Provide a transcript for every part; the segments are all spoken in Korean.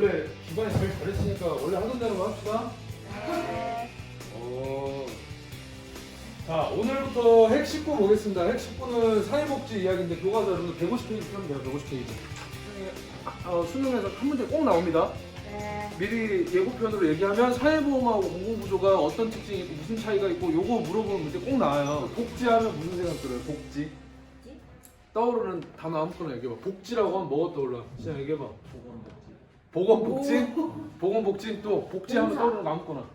원래 기반이 제일 잘했으니까 원래 하던 대로 합시다. 네. 자, 오늘부터 핵 19 보겠습니다. 핵 19는 사회복지 이야기인데 교과서 여러분들 150페이지 펴면 돼요. 150페이지. 수능에서 한 문제 꼭 나옵니다. 네. 미리 예고편으로 얘기하면 사회보험하고 공공구조가 어떤 특징이 있고 무슨 차이가 있고 요거 물어보는 문제 꼭 나와요. 복지하면 무슨 생각 들어요? 복지? 떠오르는 단어 아무거나 얘기해봐. 복지라고 하면 뭐가 떠올라? 진짜 얘기해봐. 보건복지? 보건복지 또 복지하면 봉사. 떠오르는 거 아무거나.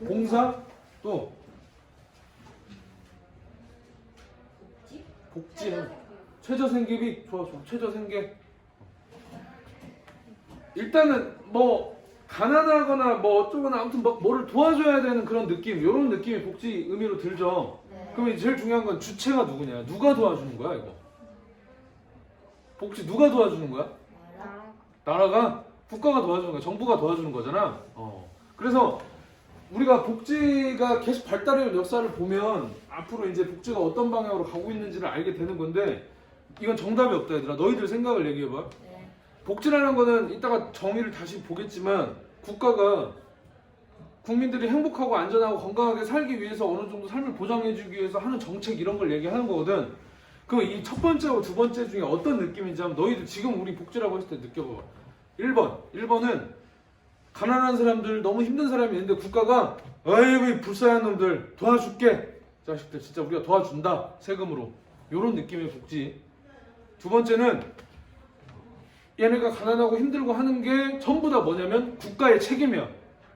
봉사? 또 복지는 최저생계비? 좋아. 최저생계. 일단은 뭐 가난하거나 뭐 어쩌거나 아무튼 막 뭐를 도와줘야 되는 그런 느낌, 이런 느낌이 복지 의미로 들죠. 네. 그러면 제일 중요한 건 주체가 누구냐? 누가 도와주는 거야 이거? 복지 누가 도와주는 거야? 나라가? 국가가 도와주는 거야. 정부가 도와주는 거잖아. 그래서 우리가 복지가 계속 발달해 온 역사를 보면 앞으로 이제 복지가 어떤 방향으로 가고 있는지를 알게 되는 건데 이건 정답이 없다 얘들아. 너희들 생각을 얘기해봐. 네. 복지라는 거는 이따가 정의를 다시 보겠지만 국가가 국민들이 행복하고 안전하고 건강하게 살기 위해서 어느 정도 삶을 보장해주기 위해서 하는 정책 이런 걸 얘기하는 거거든. 그럼 이 첫 번째하고 두 번째 중에 어떤 느낌인지 한번 너희들 지금 우리 복지라고 했을 때 느껴봐. 1번은 가난한 사람들 너무 힘든 사람이 있는데 국가가 아이고 이 불쌍한 놈들 도와줄게. 자식들 진짜 우리가 도와준다 세금으로. 요런 느낌의 복지. 두 번째는 얘네가 가난하고 힘들고 하는 게 전부 다 뭐냐면 국가의 책임이야.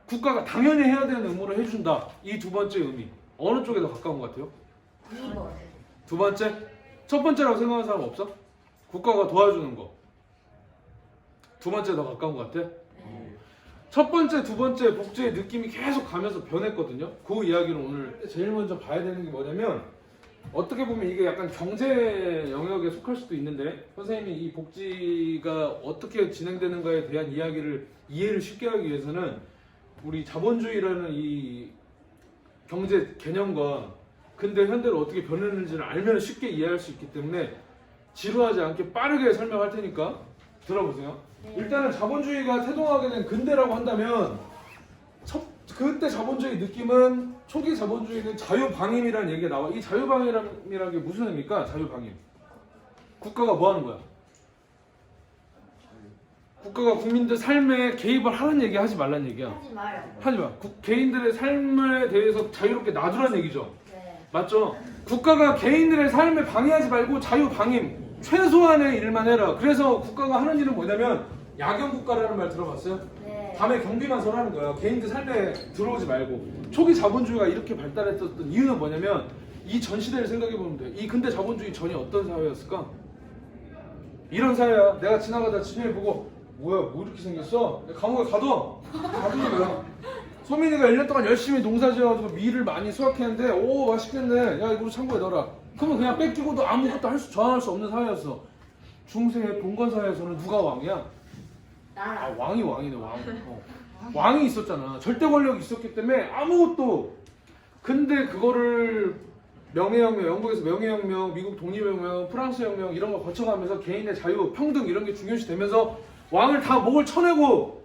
국가가 당연히 해야 되는 의무를 해준다. 이 두 번째 의미. 어느 쪽에 더 가까운 것 같아요? 2번. 두 번째? 첫 번째라고 생각하는 사람 없어? 국가가 도와주는 거. 두 번째 더 가까운 것 같아? 첫 번째, 두 번째 복지의 느낌이 계속 가면서 변했거든요. 그 이야기를 오늘 제일 먼저 봐야 되는 게 뭐냐면 어떻게 보면 이게 약간 경제 영역에 속할 수도 있는데 선생님이 이 복지가 어떻게 진행되는가에 대한 이야기를 이해를 쉽게 하기 위해서는 우리 자본주의라는 이 경제 개념과 근대 현대로 어떻게 변했는지를 알면 쉽게 이해할 수 있기 때문에 지루하지 않게 빠르게 설명할 테니까 들어보세요. 네. 일단은 자본주의가 태동하게 된 근대라고 한다면 그때 자본주의 느낌은 초기 자본주의는 자유방임이라는 얘기가 나와. 이 자유방임이라는 게 무슨 의미입니까? 자유방임. 국가가 뭐 하는 거야? 국가가 국민들 삶에 개입을 하는 얘기 하지 말란 얘기야. 하지 마요. 하지 마. 개인들의 삶에 대해서 자유롭게 놔두란 얘기죠. 네. 맞죠? 국가가 개인들의 삶에 방해하지 말고 자유방임. 최소한의 일만 해라. 그래서 국가가 하는 일은 뭐냐면 야경국가라는 말 들어봤어요? 네. 밤에 경비만 서라는 거야. 개인들 삶에 들어오지 말고. 초기 자본주의가 이렇게 발달했었던 이유는 뭐냐면 이 전 시대를 생각해보면 돼. 이 근대 자본주의 전이 어떤 사회였을까? 이런 사회야. 내가 지나가다 주변에 보고 뭐야 뭐 이렇게 생겼어? 감옥에 가둬. 가두는 거야. 소민이가 1년 동안 열심히 농사 지어가지고 밀을 많이 수확했는데 오 맛있겠네. 야 이거 창고에 넣어라. 그러면 그냥 뺏기고도 아무것도 저항할 수 없는 사회였어. 중세 봉건 사회에서는 누가 왕이야? 나라. 아 왕이 왕이네 왕. 왕이 있었잖아. 절대 권력이 있었기 때문에 아무것도. 근데 그거를 명예혁명, 영국에서 명예혁명, 미국 독립혁명, 프랑스 혁명 이런 거 거쳐가면서 개인의 자유, 평등 이런 게 중요시 되면서 왕을 다 목을 쳐내고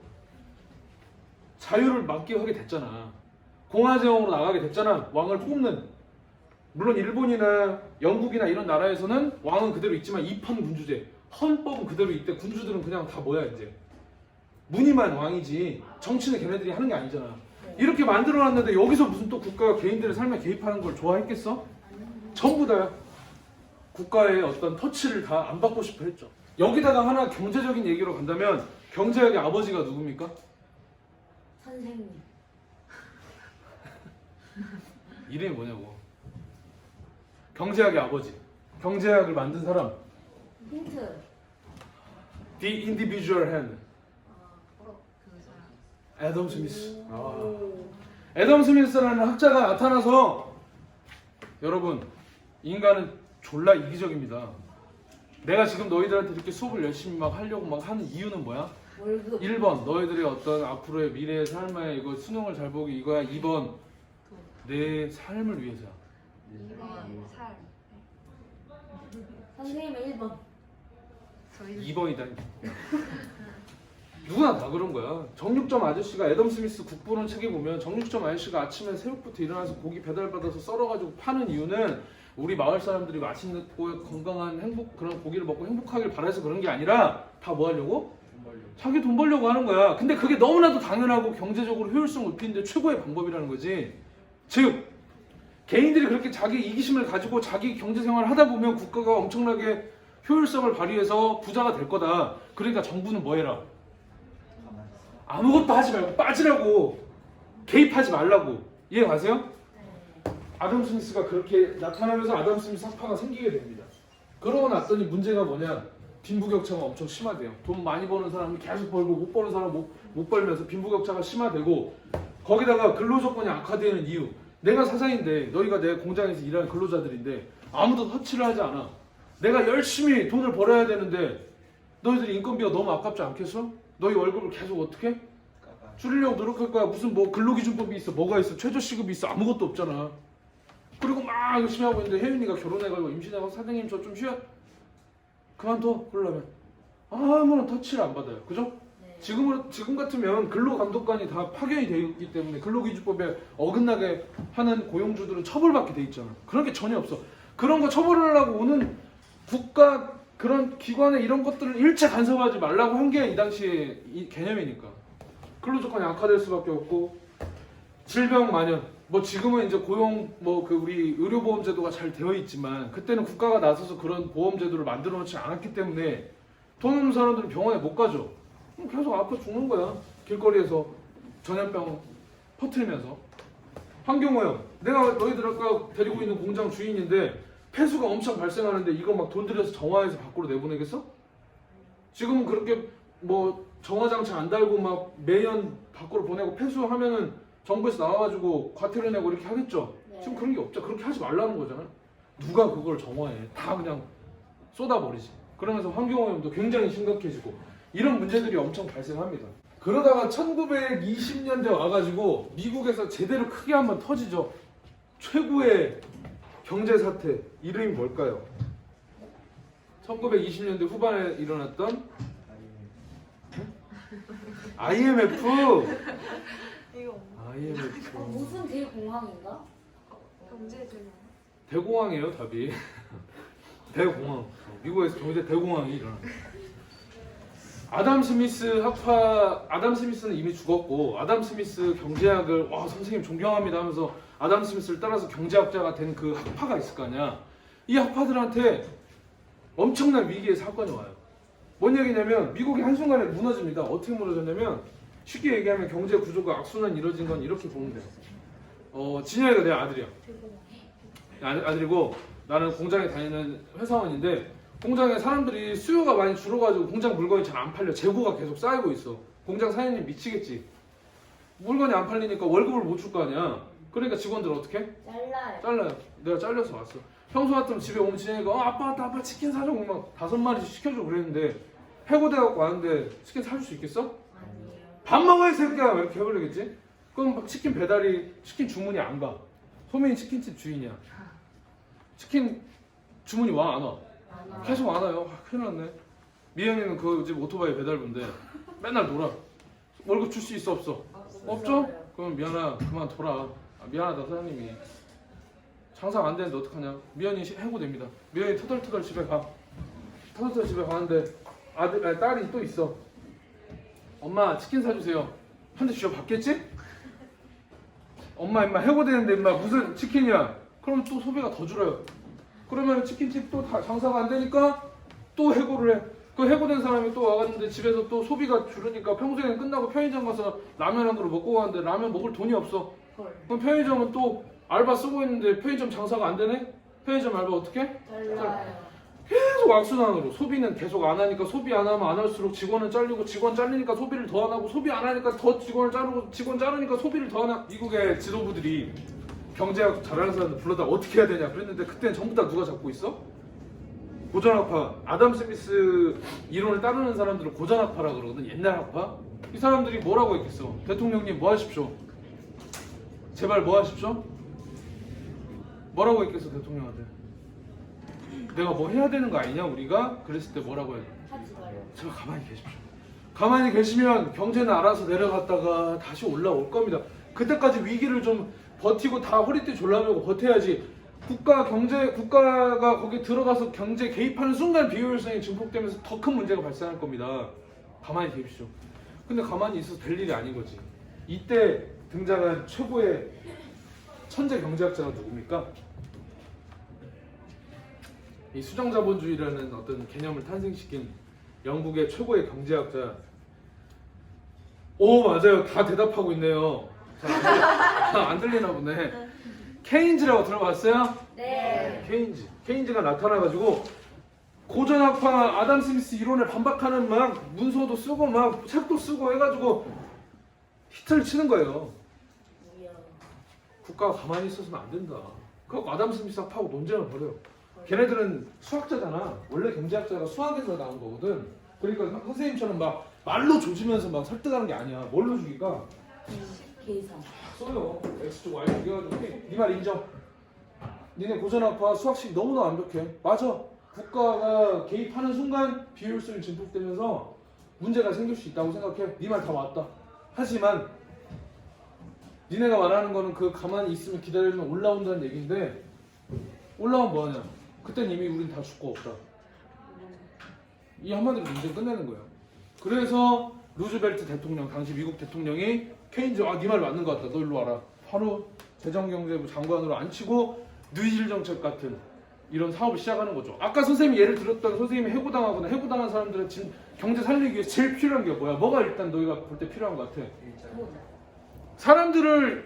자유를 맡기게 하게 됐잖아. 공화제형으로 나가게 됐잖아. 왕을 뽑는. 물론 일본이나 영국이나 이런 나라에서는 왕은 그대로 있지만 입헌 군주제. 헌법은 그대로 있대. 군주들은 그냥 다 뭐야 이제. 무늬만 왕이지 정치는 걔네들이 하는 게 아니잖아. 네. 이렇게 만들어놨는데 여기서 무슨 또 국가가 개인들의 삶에 개입하는 걸 좋아했겠어? 전부 다야. 국가의 어떤 터치를 다 안 받고 싶어 했죠. 여기다가 하나 경제적인 얘기로 간다면 경제학의 아버지가 누굽니까? 선생님. 이름이 뭐냐고. 경제학의 아버지. 경제학을 만든 사람. 힌트. The Individual Hand. 그 사람. 애덤 스미스. 오. 애덤 스미스라는 학자가 나타나서 여러분 인간은 졸라 이기적입니다. 내가 지금 너희들한테 이렇게 수업을 열심히 막 하려고 막 하는 이유는 뭐야? 월급. 1번 너희들의 어떤 앞으로의 미래의 삶에 이거 수능을 잘 보기 이거야. 2번 내 삶을 위해서야. 2번 살. 선생님은 1번. 저희는 2번이다. 누구나 다 그런 거야. 정육점 아저씨가 애덤 스미스 국부론 책에 보면 정육점 아저씨가 아침에 새벽부터 일어나서 고기 배달받아서 썰어가지고 파는 이유는 우리 마을 사람들이 맛있는 건강한 행복 그런 고기를 먹고 행복하길 바라서 그런 게 아니라 다 뭐 하려고? 자기 돈 벌려고 하는 거야. 근데 그게 너무나도 당연하고 경제적으로 효율성 높이는데 최고의 방법이라는 거지. 즉 개인들이 그렇게 자기 이기심을 가지고 자기 경제 생활을 하다 보면 국가가 엄청나게 효율성을 발휘해서 부자가 될 거다. 그러니까 정부는 뭐 해라? 아무것도 하지 말고 빠지라고. 개입하지 말라고. 이해 가세요? 네. 아담 스미스가 그렇게 나타나면서 아담 스미스 학파가 생기게 됩니다. 그러고 났더니 문제가 뭐냐? 빈부격차가 엄청 심화돼요. 돈 많이 버는 사람이 계속 벌고 못 버는 사람은 못 벌면서 빈부격차가 심화되고 거기다가 근로조건이 악화되는 이유. 내가 사장인데 너희가 내 공장에서 일하는 근로자들인데 아무도 터치를 하지 않아. 내가 열심히 돈을 벌어야 되는데 너희들이 인건비가 너무 아깝지 않겠어? 너희 월급을 계속 어떻게? 줄이려고 노력할 거야. 무슨 뭐 근로기준법이 있어. 뭐가 있어. 최저시급이 있어. 아무것도 없잖아. 그리고 막 열심히 하고 있는데 혜윤이가 결혼해가지고 임신해서 사장님 저 좀 쉬어. 그만둬. 그러려면 아무런 터치를 안 받아요. 그죠? 네. 지금 같으면 근로감독관이 다 파견이 되어 있기 때문에 근로기준법에 어긋나게 하는 고용주들은 처벌받게 돼 있잖아. 그런 게 전혀 없어. 그런 거 처벌하려고 오는 국가 그런 기관에 이런 것들을 일체 간섭하지 말라고 한 게 이 당시에 이 개념이니까. 근로조건이 악화될 수밖에 없고 질병 만연. 뭐 지금은 이제 고용 뭐 그 우리 의료보험제도가 잘 되어 있지만 그때는 국가가 나서서 그런 보험제도를 만들어 놓지 않았기 때문에 돈 없는 사람들은 병원에 못 가죠. 그럼 계속 아파 죽는 거야. 길거리에서 전염병 퍼뜨리면서. 환경오염. 내가 너희들 아까 데리고 있는 공장 주인인데 폐수가 엄청 발생하는데 이거 막 돈 들여서 정화해서 밖으로 내보내겠어? 지금은 그렇게 뭐 정화장치 안 달고 막 매연 밖으로 보내고 폐수하면은 정부에서 나와가지고 과태료 내고 이렇게 하겠죠? 네. 지금 그런 게 없죠. 그렇게 하지 말라는 거잖아. 누가 그걸 정화해? 다 그냥 쏟아버리지. 그러면서 환경오염도 굉장히 심각해지고 이런 문제들이 엄청 발생합니다. 그러다가 1920년대 와가지고 미국에서 제대로 크게 한번 터지죠. 최고의 경제 사태 이름이 뭘까요? 1920년대 후반에 일어났던 IMF. 이거 IMF. 무슨 대공황인가? 경제주는 대공황이에요 답이. 대공황. 미국에서 경제 대공황이 일어나. 아담 스미스는 이미 죽었고 아담 스미스 경제학을 와 선생님 존경합니다 하면서 아담 스미스를 따라서 경제학자가 된 그 학파가 있을 거 아니야. 이 학파들한테 엄청난 위기의 사건이 와요. 뭔 얘기냐면 미국이 한순간에 무너집니다. 어떻게 무너졌냐면 쉽게 얘기하면 경제 구조가 악순환 이루어진 건 이렇게 보면 돼요. 진영이가 내 아들이야. 아들이고 나는 공장에 다니는 회사원인데 공장에 사람들이 수요가 많이 줄어가지고 공장 물건이 잘 안 팔려. 재고가 계속 쌓이고 있어. 공장 사장님 미치겠지. 물건이 안 팔리니까 월급을 못 줄 거 아니야. 그러니까 직원들 어떻게? 잘라요. 내가 잘려서 왔어. 평소 같으면 집에 오면 진영이가 아빠 치킨 사줘. 막 5마리씩 시켜줘 그랬는데 해고돼갖고 왔는데 치킨 사줄 수 있겠어? 아니에요. 밥 먹어야 새끼야 이렇게 해버리겠지? 그럼 막 치킨 주문이 안 가. 소민이 치킨집 주인이야. 치킨 주문이 와 안 와? 안 와. 계속 안 와요. 큰일 났네. 미영이는 그 집 오토바이 배달부인데 맨날 놀아. 월급 줄 수 있어 없어? 없죠? 그럼 미안아 그만 둬라. 미안하다 사장님이. 장사가 안 되는데 어떡하냐. 미연이 해고됩니다. 미연이 터덜터덜 집에 가. 터덜터덜 집에 가는데 딸이 또 있어. 엄마 치킨 사주세요. 한 대 주워 받겠지? 엄마 임마 해고되는데 임마 무슨 치킨이야. 그럼 또 소비가 더 줄어요. 그러면 치킨집 또 장사가 안 되니까 또 해고를 해. 그 해고된 사람이 또 와갔는데 집에서 또 소비가 줄으니까 평소에는 끝나고 편의점 가서 라면 한 그릇 먹고 가는데 라면 먹을 돈이 없어. 헐. 그럼 편의점은 또 알바 쓰고 있는데 편의점 장사가 안 되네? 편의점 알바 어떻게? 잘라요. 계속 악순환으로. 소비는 계속 안 하니까 소비 안 하면 안 할수록 직원은 잘리고 직원 잘리니까 소비를 더 안 하고 소비 안 하니까 더 직원을 자르고 직원 자르니까 소비를 더 하나. 미국의 지도부들이 경제학 잘하는 사람들 불러다 어떻게 해야 되냐 그랬는데 그때는 전부 다 누가 잡고 있어? 고전학파. 아담 스미스 이론을 따르는 사람들은 고전학파라 그러거든. 옛날 학파. 이 사람들이 뭐라고 했겠어? 대통령님 뭐 하십시오? 제발 뭐 하십시오? 뭐라고 했겠어 대통령한테? 내가 뭐 해야 되는 거 아니냐 우리가? 그랬을 때 뭐라고 해야 돼? 하지 마요. 제발 가만히 계십시오. 가만히 계시면 경제는 알아서 내려갔다가 다시 올라올 겁니다. 그때까지 위기를 좀 버티고 다 허리띠 졸라매고 버텨야지. 국가가 거기 들어가서 경제 개입하는 순간 비효율성이 증폭되면서 더 큰 문제가 발생할 겁니다. 가만히 계십시오. 근데 가만히 있어서 될 일이 아닌 거지. 이때 등장한 최고의 천재 경제학자가 누굽니까? 이 수정자본주의라는 어떤 개념을 탄생시킨 영국의 최고의 경제학자. 오, 맞아요. 다 대답하고 있네요. 자, 안 들리나 보네. 케인즈라고 들어봤어요? 네. 케인즈가 나타나가지고 고전학파 아담 스미스 이론에 반박하는 막 문서도 쓰고 막 책도 쓰고 해가지고 히트를 치는 거예요. 이야. 국가가 가만히 있어서는 안 된다. 그거 아담 스미스 학파하고 논쟁을 벌여요. 걔네들은 수학자잖아. 원래 경제학자가 수학에서 나온 거거든. 그러니까 선생님처럼 막 말로 조지면서 막 설득하는 게 아니야. 뭘로 죽일까? 계산. 써요. X축 Y축 이래가지고 네 말 인정. 니네 고전학파 수학식 너무나 완벽해. 맞아. 국가가 개입하는 순간 비효율성이 증폭되면서 문제가 생길 수 있다고 생각해. 네 말 다 맞다. 하지만 니네가 말하는 거는 그 가만히 있으면 기다리면 올라온다는 얘기인데 올라오면 뭐하냐. 그땐 이미 우린 다 죽고 없다. 이 한마디로 문제 끝내는 거예요. 그래서 루즈벨트 대통령, 당시 미국 대통령이 케인즈, 네 말 맞는 것 같다. 너 일로 와라. 바로 재정경제부 장관으로 앉히고 뉴딜 정책 같은 이런 사업을 시작하는 거죠. 아까 선생님이 예를 들었던 선생님이 해고당하거나 해고당한 사람들은 지금 경제 살리기 위해서 제일 필요한 게 뭐야? 뭐가 일단 너희가 볼 때 필요한 것 같아? 사람들을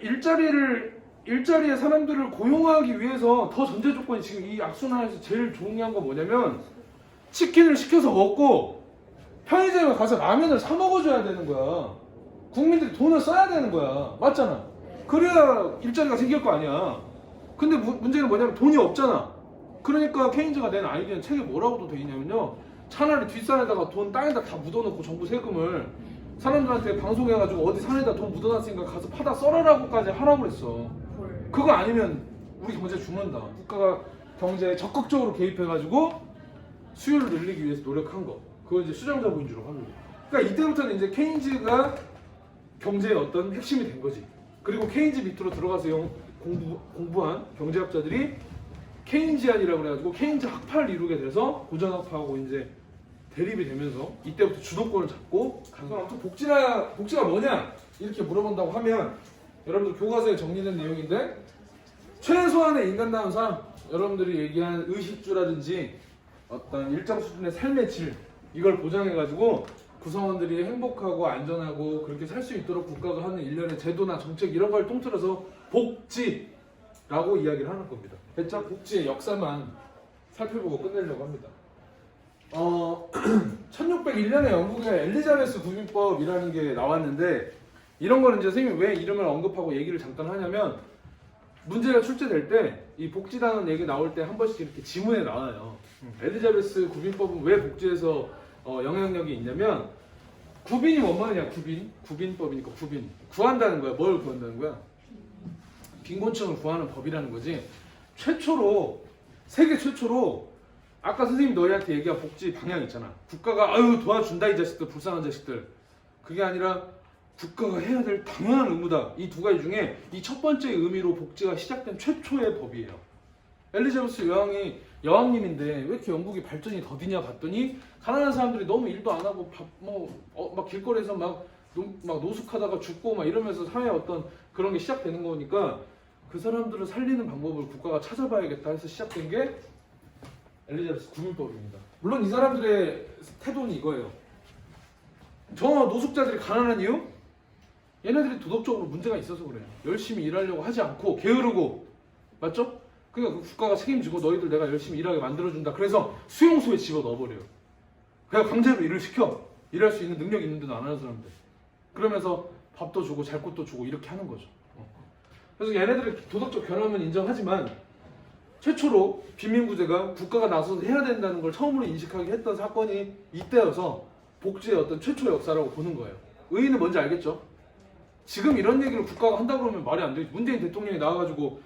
일자리에 사람들을 고용하기 위해서 더 전제 조건이 지금 이 악순환에서 제일 중요한 건 뭐냐면 치킨을 시켜서 먹고 편의점에 가서 라면을 사 먹어줘야 되는 거야. 국민들이 돈을 써야 되는 거야. 맞잖아. 그래야 일자리가 생길 거 아니야. 근데 문제는 뭐냐면 돈이 없잖아. 그러니까 케인즈가 낸 아이디어는 책에 뭐라고도 돼 있냐면요. 차라리 뒷산에다가 돈 땅에다 다 묻어놓고 정부 세금을 사람들한테 방송해가지고 어디 산에다 돈 묻어놨으니까 가서 파다 썰어라고까지 하라고 그랬어. 그거 아니면 우리 경제 죽는다. 국가가 경제에 적극적으로 개입해가지고 수요를 늘리기 위해서 노력한 거. 그걸 이제 수정자본주의라고 합니다. 그러니까 이때부터는 이제 케인즈가 경제의 어떤 핵심이 된 거지. 그리고 케인즈 밑으로 들어가서 공부한 경제학자들이 케인지안이라고 해가지고 케인즈 학파를 이루게 돼서 고전학파하고 이제 대립이 되면서 이때부터 주도권을 잡고 그럼 아무튼 복지가 뭐냐 이렇게 물어본다고 하면 여러분들 교과서에 정리된 내용인데 최소한의 인간다운 삶, 여러분들이 얘기한 의식주라든지 어떤 일정 수준의 삶의 질 이걸 보장해가지고 구성원들이 행복하고 안전하고 그렇게 살 수 있도록 국가가 하는 일련의 제도나 정책 이런 걸 통틀어서 복지라고 이야기를 하는 겁니다. 됐죠? 복지의 역사만 살펴보고 끝내려고 합니다. 1601년에 영국의 엘리자베스 구민법이라는 게 나왔는데 이런 거는 이제 선생님이 왜 이름을 언급하고 얘기를 잠깐 하냐면 문제가 출제될 때 이 복지라는 얘기 나올 때 한 번씩 이렇게 지문에 나와요. 엘리자베스 구민법은 왜 복지에서 영향력이 있냐면 구빈이 뭔 말이냐 구빈법이니까 구한다는 거야. 뭘 구한다는 거야? 빈곤층을 구하는 법이라는 거지. 세계 최초로 아까 선생님이 너희한테 얘기한 복지 방향 있잖아. 국가가 도와준다 이 자식들 불쌍한 자식들. 그게 아니라 국가가 해야 될 당연한 의무다. 이 두 가지 중에 이 첫 번째 의미로 복지가 시작된 최초의 법이에요. 엘리자베스 여왕님인데 왜 이렇게 영국이 발전이 더디냐 봤더니 가난한 사람들이 너무 일도 안 하고 막 길거리에서 막 노숙하다가 죽고 막 이러면서 사회에 어떤 그런 게 시작되는 거니까 그 사람들을 살리는 방법을 국가가 찾아봐야겠다 해서 시작된 게 엘리자베스 구민법입니다. 물론 이 사람들의 태도는 이거예요. 저 노숙자들이 가난한 이유? 얘네들이 도덕적으로 문제가 있어서 그래요. 열심히 일하려고 하지 않고 게으르고 맞죠? 그러니까 그 국가가 책임지고 너희들 내가 열심히 일하게 만들어준다. 그래서 수용소에 집어넣어버려요. 그냥 강제로 일을 시켜. 일할 수 있는 능력이 있는데도 안 하는 사람들. 그러면서 밥도 주고 잘 곳도 주고 이렇게 하는 거죠. 그래서 얘네들의 도덕적 결함은 인정하지만 최초로 빈민구제가 국가가 나서서 해야 된다는 걸 처음으로 인식하게 했던 사건이 이때여서 복지의 어떤 최초 역사라고 보는 거예요. 의의는 뭔지 알겠죠? 지금 이런 얘기를 국가가 한다고 그러면 말이 안 되죠. 문재인 대통령이 나와가지고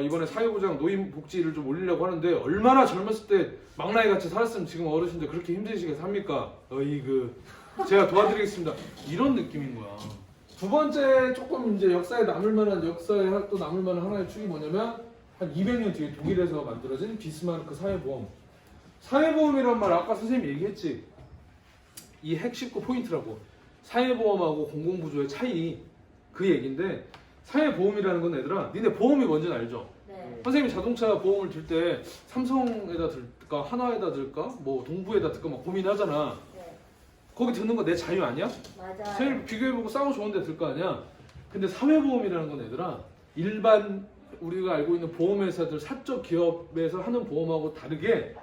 이번에 사회보장 노인복지를 좀 올리려고 하는데 얼마나 젊었을 때 망나이 같이 살았으면 지금 어르신들 그렇게 힘드시게 삽니까? 제가 도와드리겠습니다. 이런 느낌인 거야. 두 번째 조금 이제 역사에 남을 만한 하나의 축이 뭐냐면 한 200년 뒤에 독일에서 만들어진 비스마르크 사회보험. 사회보험이란 말 아까 선생님이 얘기했지. 이 핵심구 포인트라고. 사회보험하고 공공부조의 차이 그 얘기인데 사회보험이라는 건 얘들아 니네 보험이 뭔지는 알죠? 네. 선생님이 자동차 보험을 들 때 삼성에다 들까 하나에다 들까 뭐 동부에다 들까 막 고민하잖아. 네. 거기 드는 거 내 자유 아니야? 맞아요. 제일 비교해보고 싸고 좋은 데 들 거 아니야? 근데 사회보험이라는 건 얘들아 일반 우리가 알고 있는 보험회사들 사적 기업에서 하는 보험하고 다르게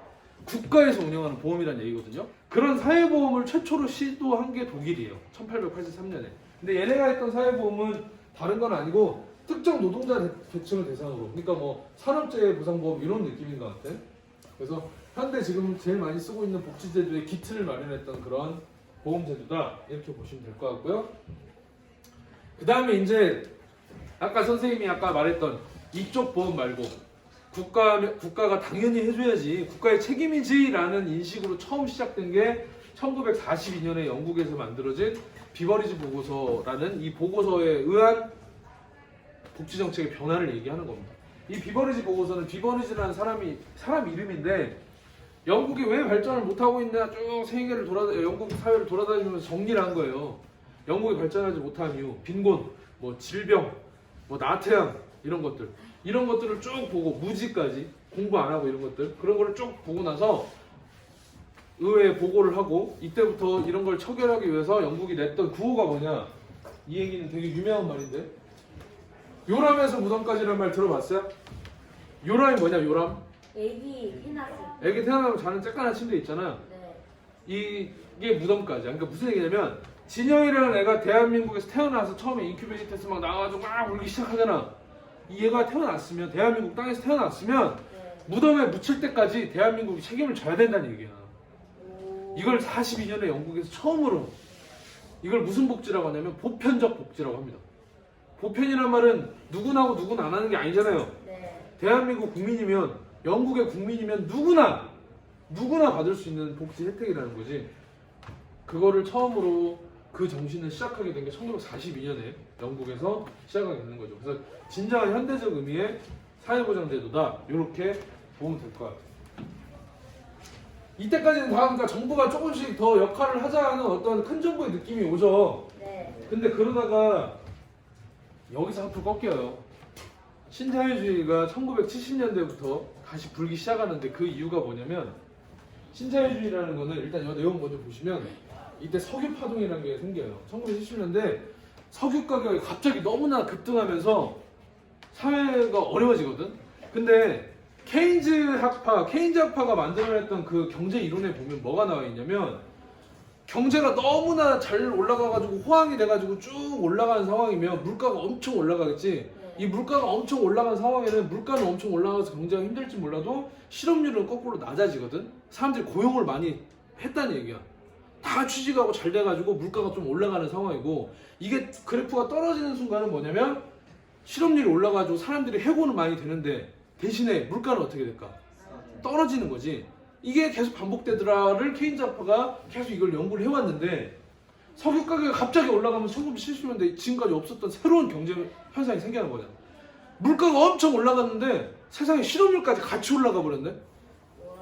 국가에서 운영하는 보험이라는 얘기거든요. 그런 사회보험을 최초로 시도한 게 독일이에요. 1883년에. 근데 얘네가 했던 사회보험은 다른 건 아니고 특정 노동자 계층을 대상으로 그러니까 뭐 산업재해 보상보험 이런 느낌인 것 같아. 그래서 현대 지금 제일 많이 쓰고 있는 복지제도의 기틀을 마련했던 그런 보험제도다 이렇게 보시면 될 것 같고요. 그 다음에 이제 아까 선생님이 아까 말했던 이쪽 보험 말고 국가가 당연히 해줘야지 국가의 책임이지라는 인식으로 처음 시작된 게 1942년에 영국에서 만들어진 비버리지 보고서라는 이 보고서에 의한 복지정책의 변화를 얘기하는 겁니다. 이 비버리지 보고서는 비버리지라는 사람 이름인데 영국이 왜 발전을 못하고 있냐 쭉 세계를 영국 사회를 돌아다니면서 정리를 한 거예요. 영국이 발전하지 못한 이유, 빈곤, 뭐 질병, 뭐 나태함 이런 것들을 쭉 보고 무지까지 공부 안 하고 이런 것들 그런 거를 쭉 보고 나서 의회에 보고를 하고 이때부터 이런 걸 처결하기 위해서 영국이 냈던 구호가 뭐냐 이 얘기는 되게 유명한 말인데 요람에서 무덤까지라는 말 들어봤어요? 요람이 뭐냐 요람? 애기 태어났을 때. 애기 태어나면 자는 쬐깐한 침대 있잖아요. 네. 이게 무덤까지. 그러니까 무슨 얘기냐면 진영이라는 애가 대한민국에서 태어나서 처음에 인큐베이터에서 막 나와가지고 막 울기 시작하잖아. 이 얘가 태어났으면 대한민국 땅에서 태어났으면 네. 무덤에 묻힐 때까지 대한민국이 책임을 져야 된다는 얘기야. 오. 이걸 42년에 영국에서 처음으로 이걸 무슨 복지라고 하냐면 보편적 복지라고 합니다. 보편이란 말은 누구나고 누구는 안 하는 게 아니잖아요. 네. 대한민국 국민이면 영국의 국민이면 누구나 받을 수 있는 복지 혜택이라는 거지. 그거를 처음으로 그 정신을 시작하게 된 게 1942년에 영국에서 시작하게 되는 거죠. 그래서 진정한 현대적 의미의 사회보장제도다. 이렇게 보면 될 것 같아요. 이때까지는 다 그러니까 정부가 조금씩 더 역할을 하자는 어떤 큰 정부의 느낌이 오죠. 네. 근데 그러다가 여기서 앞으로 꺾여요. 신자유주의가 1970년대부터 다시 불기 시작하는데 그 이유가 뭐냐면 신자유주의라는 거는 일단 이 내용 먼저 보시면 이때 석유 파동이라는 게 생겨요. 1970년대 석유 가격이 갑자기 너무나 급등하면서 사회가 어려워지거든. 근데 케인즈 학파가 만들어냈던 그 경제 이론에 보면 뭐가 나와 있냐면 경제가 너무나 잘 올라가가지고 호황이 돼가지고 쭉 올라가는 상황이면 물가가 엄청 올라가겠지. 이 물가가 엄청 올라간 상황에는 물가는 엄청 올라가서 경제가 힘들지 몰라도 실업률은 거꾸로 낮아지거든. 사람들이 고용을 많이 했다는 얘기야. 다 취직하고 잘 돼가지고 물가가 좀 올라가는 상황이고 이게 그래프가 떨어지는 순간은 뭐냐면 실업률이 올라가지고 사람들이 해고는 많이 되는데 대신에 물가는 어떻게 될까? 떨어지는 거지. 이게 계속 반복되더라를 케인즈 학파가 계속 이걸 연구를 해왔는데 석유 가격이 갑자기 올라가면서 1970년대 지금까지 없었던 새로운 경제 현상이 생기는 거잖아. 물가가 엄청 올라갔는데 세상에 실업률까지 같이 올라가 버렸네. 와.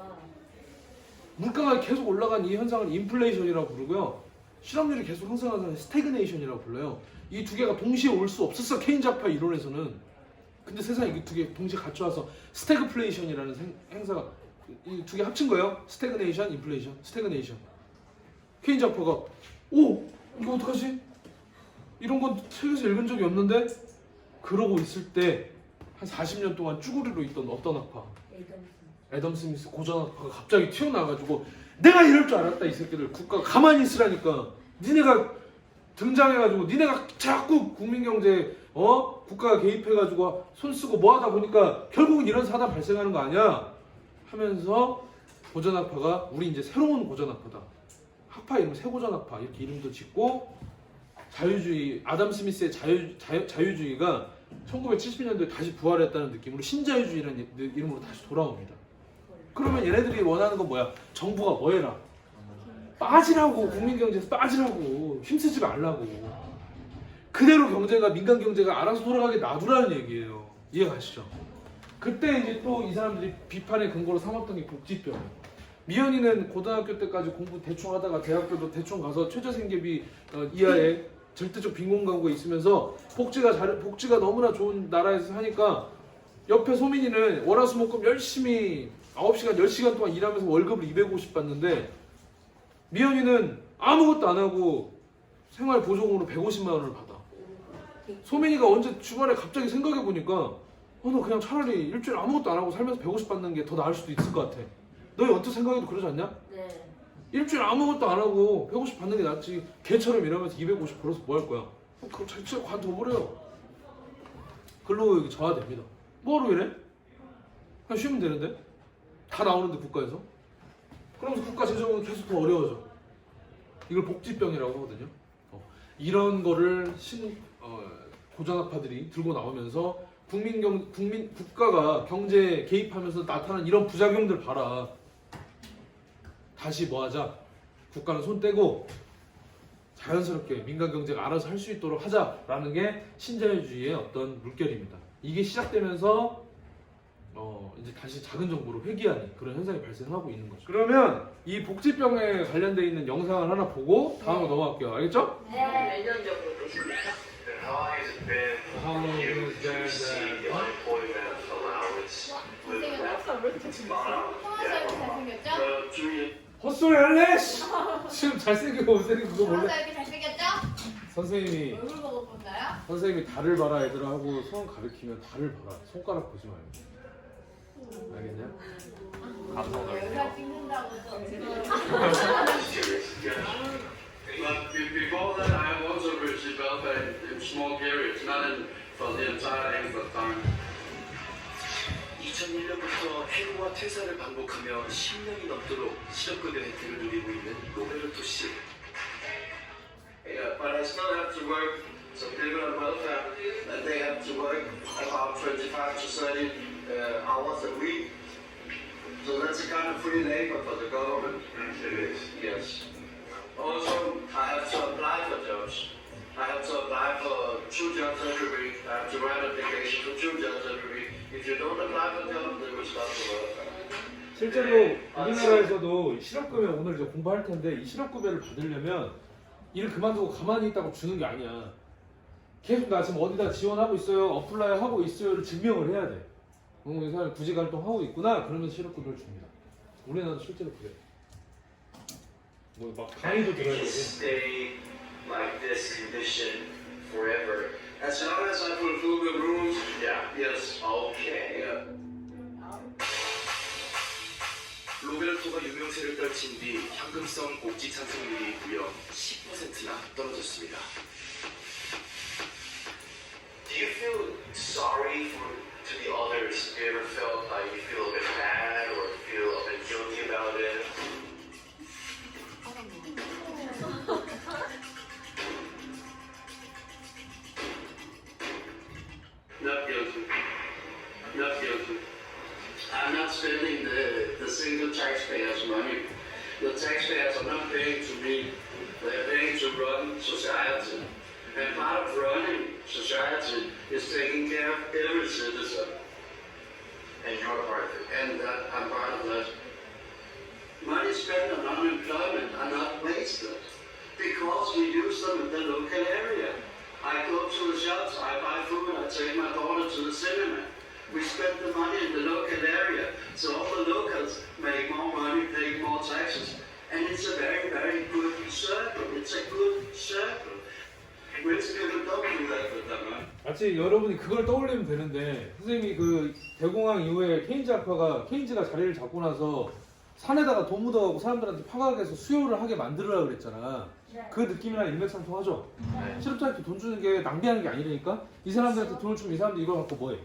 물가가 계속 올라간 이 현상을 인플레이션이라고 부르고요. 실업률이 계속 상승하는 스태그네이션이라고 불러요. 이 두 개가 동시에 올 수 없었어 케인즈 학파 이론에서는. 근데 세상에 이 두 개 동시에 같이 와서 스태그플레이션이라는 행사가 이 두 개 합친 거예요. 스태그네이션, 인플레이션, 스태그네이션. 케인즈 학파가 오 이거 어떡하지? 이런 건 책에서 읽은 적이 없는데 그러고 있을 때 한 40년 동안 쭈구리로 있던 어떤 학파 애덤 스미스 고전 학파가 갑자기 튀어나와가지고 내가 이럴 줄 알았다 이 새끼들 국가가 가만히 있으라니까 니네가 등장해가지고 니네가 자꾸 국민경제에 국가가 개입해가지고 손 쓰고 뭐하다 보니까 결국은 이런 사단 발생하는 거 아니야 하면서 고전학파가 우리 이제 새로운 고전학파다. 학파 이름 새고전학파 이렇게 이름도 짓고 자유주의 아담 스미스의 자유주의가 1970년도에 다시 부활했다는 느낌으로 신자유주의라는 이름으로 다시 돌아옵니다. 그러면 얘네들이 원하는 건 뭐야? 정부가 뭐 해라? 빠지라고. 국민경제에서 빠지라고. 힘쓰지 말라고. 그대로 경제가 민간 경제가 알아서 돌아가게 놔두라는 얘기예요. 이해가시죠? 그때 이제 또 이 사람들이 비판의 근거로 삼았던 게 복지병이에요. 미연이는 고등학교 때까지 공부 대충 하다가 대학교도 대충 가서 최저생계비 이하의 절대적 빈곤가구가 있으면서 복지가 너무나 좋은 나라에서 하니까 옆에 소민이는 월화수목금 열심히 9시간 10시간 동안 일하면서 월급을 250 받는데 미연이는 아무것도 안 하고 생활 보조금으로 150만 원을 받아. 소민이가 언제 주말에 갑자기 생각해 보니까 너 그냥 차라리 일주일 아무것도 안 하고 살면서 150 받는 게 더 나을 수도 있을 것 같아. 너희 언뜻 생각해도 그러지 않냐? 네. 일주일 아무것도 안 하고 150 받는 게 낫지. 걔처럼 일하면서 250 벌어서 뭐 할 거야? 그럼 자체 관둬버려요. 근로교육이 저하됩니다. 뭐하러 이래? 그냥 쉬면 되는데? 다 나오는데 국가에서? 그러면서 국가 재정은 계속 더 어려워져. 이걸 복지병이라고 하거든요. 이런 거를 고전학파들이 들고 나오면서 국가가 경제에 개입하면서 나타난 이런 부작용들 봐라. 다시 뭐 하자? 국가는 손 떼고 자연스럽게 민간 경제가 알아서 할 수 있도록 하자라는 게 신자유주의의 어떤 물결입니다. 이게 시작되면서 이제 다시 작은 정부로 회귀하는 그런 현상이 발생하고 있는 거죠. 그러면 이 복지병에 관련돼 있는 영상을 하나 보고 다음으로 넘어갈게요. 알겠죠? 네. 내년 정도 되십니까? How long has it been How long for you has it been to receive the unemployment allowance with that? 잘생겼죠? Junior 헛소리 할래? 씨! 지금 잘생기고 못생기고 그거 몰라. 이렇게 잘생겼죠? 선생님이 얼굴 보고 본다요? 선생님이 달을 봐라 얘들아 하고 손 가리키면 달을 봐라. 손가락 보지 말고. 알겠냐? 여기가 찍는다고 또 But before that, I have also received welfare in small periods, not for the entire length of time. 2001년부터 해고와 퇴사를 반복하며 10년이 넘도록 실업급여 혜택을 누리고 있는 로베르토 씨. Yeah, but I still have to work. Some people on welfare, and they have to work about 25 to 30 hours a week. So that's a kind of free labor for the government. It is. Yes. Also, I have to apply for jobs. I have to apply for 2 jobs every week. I have to write application for 2 jobs every week. If you don't apply for jobs, they will stop the welfare. 실제로 우리나라에서도 실업급여 오늘 이제 공부할 텐데 이 실업급여를 받으려면 일을 그만두고 가만히 있다고 주는 게 아니야. 계속 나 지금 어디다 지원하고 있어요, 어플라이 하고 있어요를 증명을 해야 돼. 이 사람이 구직 활동하고 있구나. 그러면 실업급여를 줍니다. 우리나라도 실제로 그래. 뭐 막 강의도 들어야 You can 되고. stay like this condition forever. As long as I fulfill the rules, yeah, yes, okay. Yeah. 로베르토가 유명세를 떨친 뒤 현금성 복지 찬성률이 무려 10%나 떨어졌습니다. Do you feel sorry to the others? Have you ever felt like you feel a bit bad or feel a bit guilty about it? Not guilty. Not guilty. I'm not spending the single taxpayer's money. The taxpayers are not paying to me. They're paying to run society. And part of running society is taking care of every citizen. And you're part of it. And that I'm part of that. Money spent on unemployment are not wasted because we use them in the local area. I go to the shops, I buy food, I take my daughter to the cinema. We spend the money in the local area, so all the locals make more money, pay more taxes. And it's a very, very good circle. It's a good circle. Rich people don't do that with their money. 마치 여러분이 그걸 떠올리면 되는데 선생님이 그 대공황 이후에 케인즈가 자리를 잡고 나서 산에다가 돈 묻어가고 사람들한테 파각해서 수요를 하게 만들으라 그랬잖아. 그 느낌이랑 일맥상통하죠. 실업자한테 돈 주는 게 낭비하는 게 아니라니까. 이 사람들한테 돈을 주면 이 사람들 이걸 갖고 뭐해?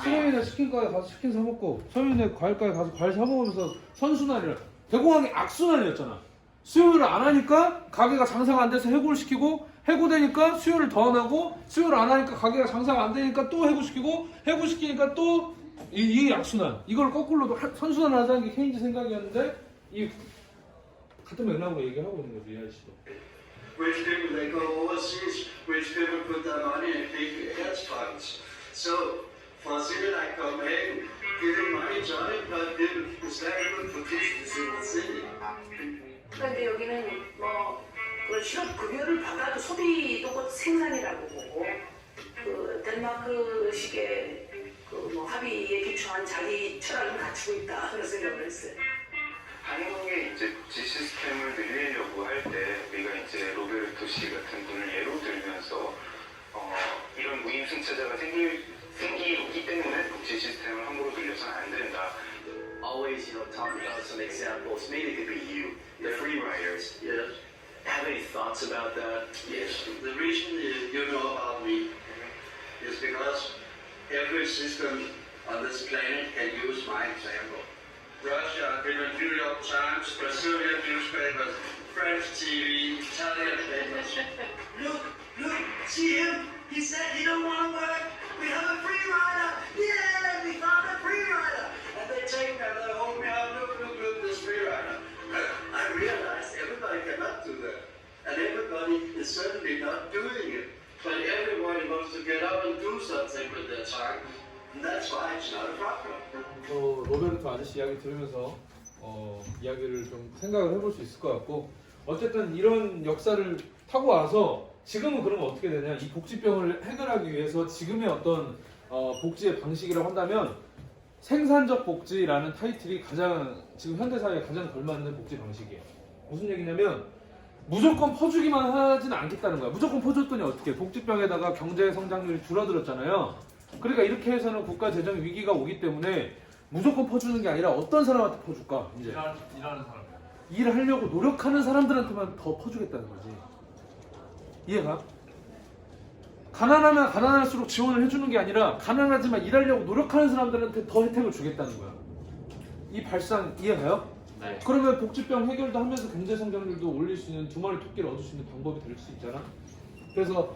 서민이네 치킨가게 가서 치킨 사 먹고 서민이네 과일가게 가서 과일 사 먹으면서 선순환이라. 대공황이 악순환이었잖아. 수요를 안 하니까 가게가 장사가 안 돼서 해고를 시키고 해고되니까 수요를 더 안 하고 수요를 안 하니까 가게가 장사가 안 되니까 또 해고시키고 해고시키니까 또 이 악순환. 이걸 거꾸로 선순환 하자는 게 케인즈 생각이었는데 이 같은 맥락으로 얘기하고 있는 거죠, 이 아저씨도. Rich people, they go overseas. Rich people put their money in big hedge funds. So, for a city like Copenhagen, giving money to unemployed people is very good for business in the city. 그런데 여기는 그 실업 급여를 받아도 소비도 곧 생산이라고 보고 그 덴마크식의 합의에 기초한 자기 철학을 갖추고 있다 그런 생각을 했어요. 한국의 이제 복지 시스템을 늘리려고 할 때 우리가 이제 로베르토 씨 같은 분을 예로 들면서 이런 무임승차자가 생기기 때문에 복지 시스템을 함부로 늘려서는 안 된다. Always, talk about some examples. Maybe it could be you, the free riders. Yes, Have any thoughts about that? yes. The reason you know about me is because every system on this planet can use my example. Russia, the New York Times, Brazilian newspapers, French TV, Italian papers. Look, see him? He said he don't want to work. We have a free rider. Yeah, we found a free rider. And they take me and they hold me out. Look, this free rider. I realized everybody cannot do that. And everybody is certainly not doing it. But everybody wants to get up and do something with their time. And that's why it's not a problem. 로베르토 아저씨 이야기 들으면서 이야기를 좀 생각을 해볼 수 있을 것 같고, 어쨌든 이런 역사를 타고 와서 지금은 그러면 어떻게 되냐, 이 복지병을 해결하기 위해서 지금의 어떤 복지의 방식이라고 한다면 생산적 복지라는 타이틀이 가장 지금 현대사회에 가장 걸맞는 복지 방식이에요. 무슨 얘기냐면 무조건 퍼주기만 하지는 않겠다는 거야. 무조건 퍼줬더니 어떻게, 복지병에다가 경제 성장률이 줄어들었잖아요. 그러니까 이렇게 해서는 국가 재정 위기가 오기 때문에 무조건 퍼주는 게 아니라 어떤 사람한테 퍼줄까? 이제 일하는 사람. 일을 하려고 노력하는 사람들한테만 더 퍼주겠다는 거지. 이해가? 가난하면 가난할수록 지원을 해주는 게 아니라 가난하지만 일하려고 노력하는 사람들한테 더 혜택을 주겠다는 거야. 이 발상 이해가요? 네. 그러면 복지병 해결도 하면서 경제 성장률도 올릴 수 있는 두 마리 토끼를 얻을 수 있는 방법이 될 수 있잖아. 그래서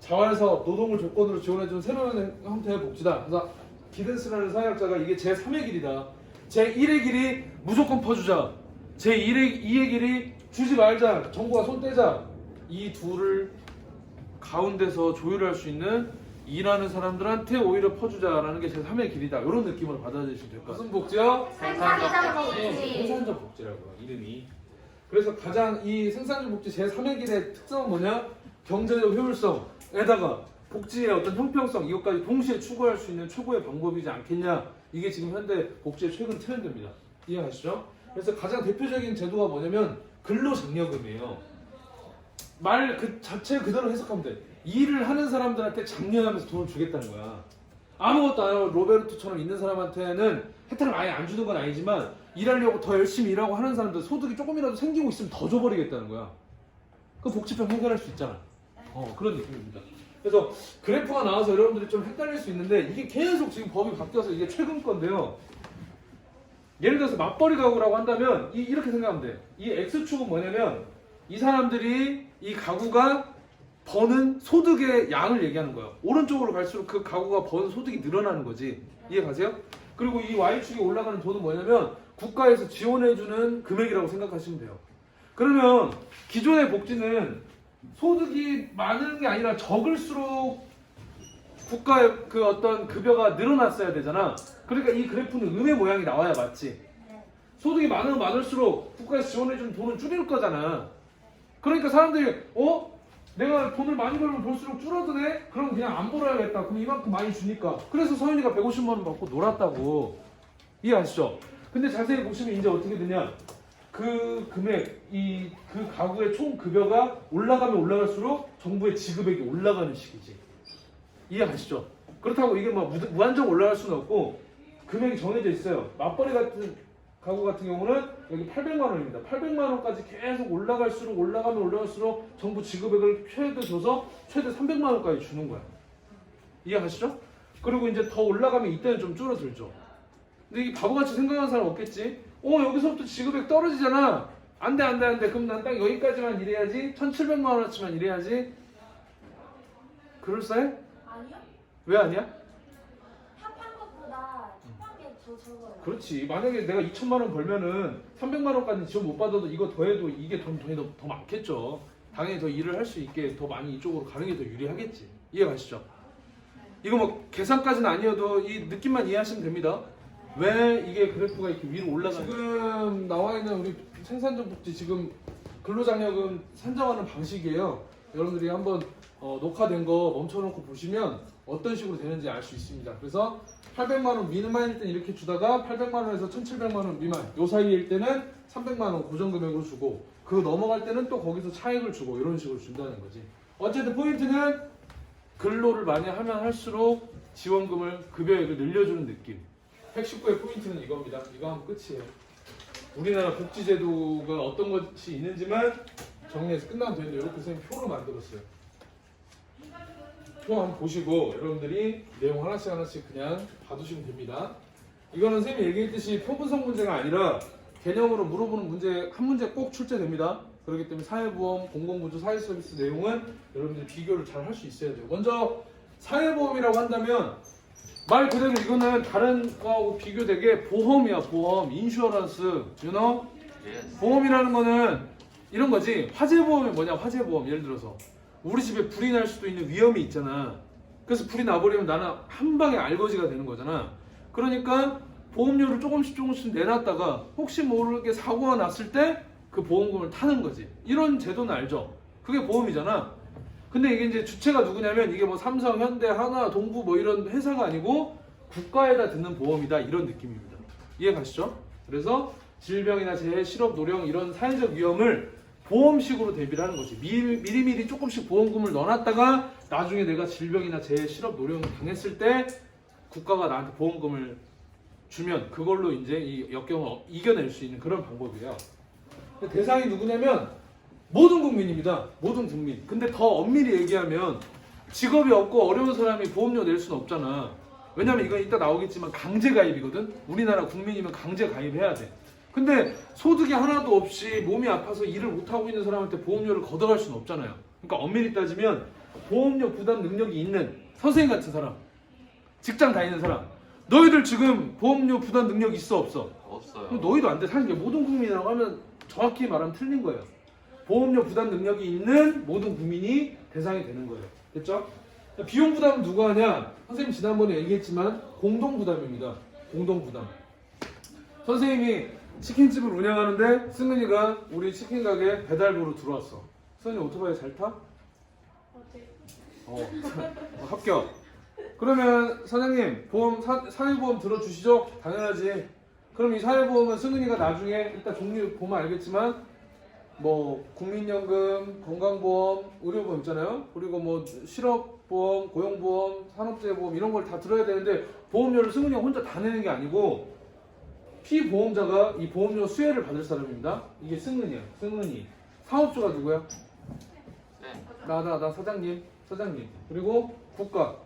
자활에서 노동을 조건으로 지원해주는 새로운 형태의 복지다. 그래서 기든스라는 사회학자가 이게 제3의 길이다. 제1의 길이 무조건 퍼주자. 제2의 길이 주지 말자. 정부가 손 떼자. 이 둘을 가운데서 조율할 수 있는 일하는 사람들한테 오히려 퍼주자라는 게 제3의 길이다. 이런 느낌으로 받아들이시면 될 것 같아요. 무슨 복지요? 생산적 복지. 생산적 복지라고 이름이. 그래서 가장 이 생산적 복지 제3의 길의 특성은 뭐냐? 경제적 효율성에다가 복지의 어떤 형평성, 이것까지 동시에 추구할 수 있는 최고의 방법이지 않겠냐. 이게 지금 현대 복지의 최근 트렌드입니다. 이해하시죠? 그래서 가장 대표적인 제도가 뭐냐면 근로장려금이에요. 말 그 자체 그대로 해석하면 돼. 일을 하는 사람들한테 장려하면서 돈을 주겠다는 거야. 아무것도 안 하고 로베르토처럼 있는 사람한테는 혜택을 아예 안 주는 건 아니지만 일하려고 더 열심히 일하고 하는 사람들 소득이 조금이라도 생기고 있으면 더 줘버리겠다는 거야. 그 복지병 해결할 수 있잖아. 그런 느낌입니다. 그래서 그래프가 나와서 여러분들이 좀 헷갈릴 수 있는데 이게 계속 지금 법이 바뀌어서 이게 최근 건데요. 예를 들어서 맞벌이 가구라고 한다면 이렇게 생각하면 돼. 이 X축은 뭐냐면 이 사람들이 이 가구가 버는 소득의 양을 얘기하는 거예요. 오른쪽으로 갈수록 그 가구가 버는 소득이 늘어나는 거지. 이해 가세요? 그리고 이 Y축이 올라가는 돈은 뭐냐면 국가에서 지원해주는 금액이라고 생각하시면 돼요. 그러면 기존의 복지는 소득이 많은 게 아니라 적을수록 국가의 그 어떤 급여가 늘어났어야 되잖아. 그러니까 이 그래프는 음의 모양이 나와야 맞지. 소득이 많으면 많을수록 국가에서 지원해주는 돈은 줄일 거잖아. 그러니까 사람들이 내가 돈을 많이 벌면 벌수록 줄어드네? 그럼 그냥 안 벌어야겠다. 그럼 이만큼 많이 주니까. 그래서 서윤이가 150만 원 받고 놀았다고. 이해하시죠? 근데 자세히 보시면 이제 어떻게 되냐? 그 금액, 그 가구의 총 급여가 올라가면 올라갈수록 정부의 지급액이 올라가는 식이지. 이해하시죠? 그렇다고 이게 막 무한정 올라갈 수는 없고 금액이 정해져 있어요. 맞벌이 같은 가구 같은 경우는 여기 800만 원입니다. 800만 원까지 계속 올라가면 올라갈수록 정부 지급액을 최대 줘서 최대 300만 원까지 주는 거야. 이해하시죠? 그리고 이제 더 올라가면 이때는 좀 줄어들죠. 근데 이 바보같이 생각하는 사람 없겠지? 여기서부터 지급액 떨어지잖아. 안 돼. 그럼 난 딱 여기까지만 일해야지. 1,700만 원어치만 일해야지. 그럴싸해? 아니요? 왜 아니야? 합한 것보다 합한 게 더 바로 적어요. 그렇지. 만약에 내가 2천만 원 벌면은 300만 원까지 지원 못 받아도 이거 더해도 이게 돈이 더 많겠죠. 당연히 더 일을 할 수 있게 더 많이 이쪽으로 가는 게 더 유리하겠지. 이해 가시죠? 이거 뭐 계산까지는 아니어도 이 느낌만 이해하시면 됩니다. 왜 이게 그래프가 이렇게 위로 올라가는지. 지금 나와 있는 우리 생산적 복지 지금 근로장려금 산정하는 방식이에요. 여러분들이 한번 녹화된 거 멈춰놓고 보시면 어떤 식으로 되는지 알 수 있습니다. 그래서 800만 원 미만일 때는 이렇게 주다가 800만 원에서 1,700만 원 미만 요 사이일 때는 300만 원 고정금액으로 주고 그 넘어갈 때는 또 거기서 차익을 주고 이런 식으로 준다는 거지. 어쨌든 포인트는 근로를 많이 하면 할수록 지원금을 급여액을 늘려주는 느낌. 119의 포인트는 이겁니다. 이거 하면 끝이에요. 우리나라 복지제도가 어떤 것이 있는지만 정리해서 끝나면 되는데 이렇게 선생님 표로 만들었어요. 표 한번 보시고 여러분들이 내용 하나씩 그냥 봐두시면 됩니다. 이거는 선생님이 얘기했듯이 표분석 문제가 아니라 개념으로 물어보는 문제 한 문제 꼭 출제됩니다. 그렇기 때문에 사회보험, 공공부조, 사회서비스 내용은 여러분들이 비교를 잘 할 수 있어야 돼요. 먼저 사회보험이라고 한다면 말 그대로 이거는 다른 거하고 비교되게 보험이야. 보험, 인슈어런스, you know? 보험이라는 거는 이런 거지. 화재보험이 뭐냐? 화재보험. 예를 들어서 우리 집에 불이 날 수도 있는 위험이 있잖아. 그래서 불이 나버리면 나는 한 방에 알거지가 되는 거잖아. 그러니까 보험료를 조금씩 내놨다가 혹시 모르게 사고가 났을 때 그 보험금을 타는 거지. 이런 제도는 알죠? 그게 보험이잖아. 근데 이게 이제 주체가 누구냐면 이게 뭐 삼성, 현대, 하나, 동부 뭐 이런 회사가 아니고 국가에다 듣는 보험이다. 이런 느낌입니다. 이해 가시죠? 그래서 질병이나 재해, 실업, 노령 이런 사회적 위험을 보험식으로 대비를 하는 거지. 미리미리 조금씩 보험금을 넣어놨다가 나중에 내가 질병이나 재해, 실업, 노령을 당했을 때 국가가 나한테 보험금을 주면 그걸로 이제 이 역경을 이겨낼 수 있는 그런 방법이에요. 대상이 누구냐면 모든 국민입니다. 모든 국민. 근데 더 엄밀히 얘기하면 직업이 없고 어려운 사람이 보험료 낼 수는 없잖아. 왜냐면 이건 이따 나오겠지만 강제 가입이거든. 우리나라 국민이면 강제 가입해야 돼. 근데 소득이 하나도 없이 몸이 아파서 일을 못하고 있는 사람한테 보험료를 걷어갈 수는 없잖아요. 그러니까 엄밀히 따지면 보험료 부담 능력이 있는 선생님 같은 사람, 직장 다니는 사람, 너희들 지금 보험료 부담 능력 있어 없어? 없어요. 그럼 너희도 안 돼. 사실 이게 모든 국민이라고 하면 정확히 말하면 틀린 거예요. 보험료 부담 능력이 있는 모든 국민이 대상이 되는 거예요. 됐죠? 비용 부담은 누가 하냐? 선생님 지난번에 얘기했지만 공동 부담입니다. 공동 부담. 선생님이 치킨집을 운영하는데 승은이가 우리 치킨 가게 배달부로 들어왔어. 승은이 오토바이 잘 타? 합격. 그러면 사장님 보험 사회보험 들어주시죠? 당연하지. 그럼 이 사회보험은 승은이가 나중에 일단 종류 보면 알겠지만 뭐 국민연금, 건강보험, 의료보험 있잖아요. 그리고 뭐 실업보험, 고용보험, 산업재해보험 이런 걸 다 들어야 되는데 보험료를 승은이가 혼자 다 내는 게 아니고 피보험자가 이 보험료 수혜를 받을 사람입니다. 이게 승은이야. 승은이. 사업주가 누구야? 나 사장님. 그리고 국가.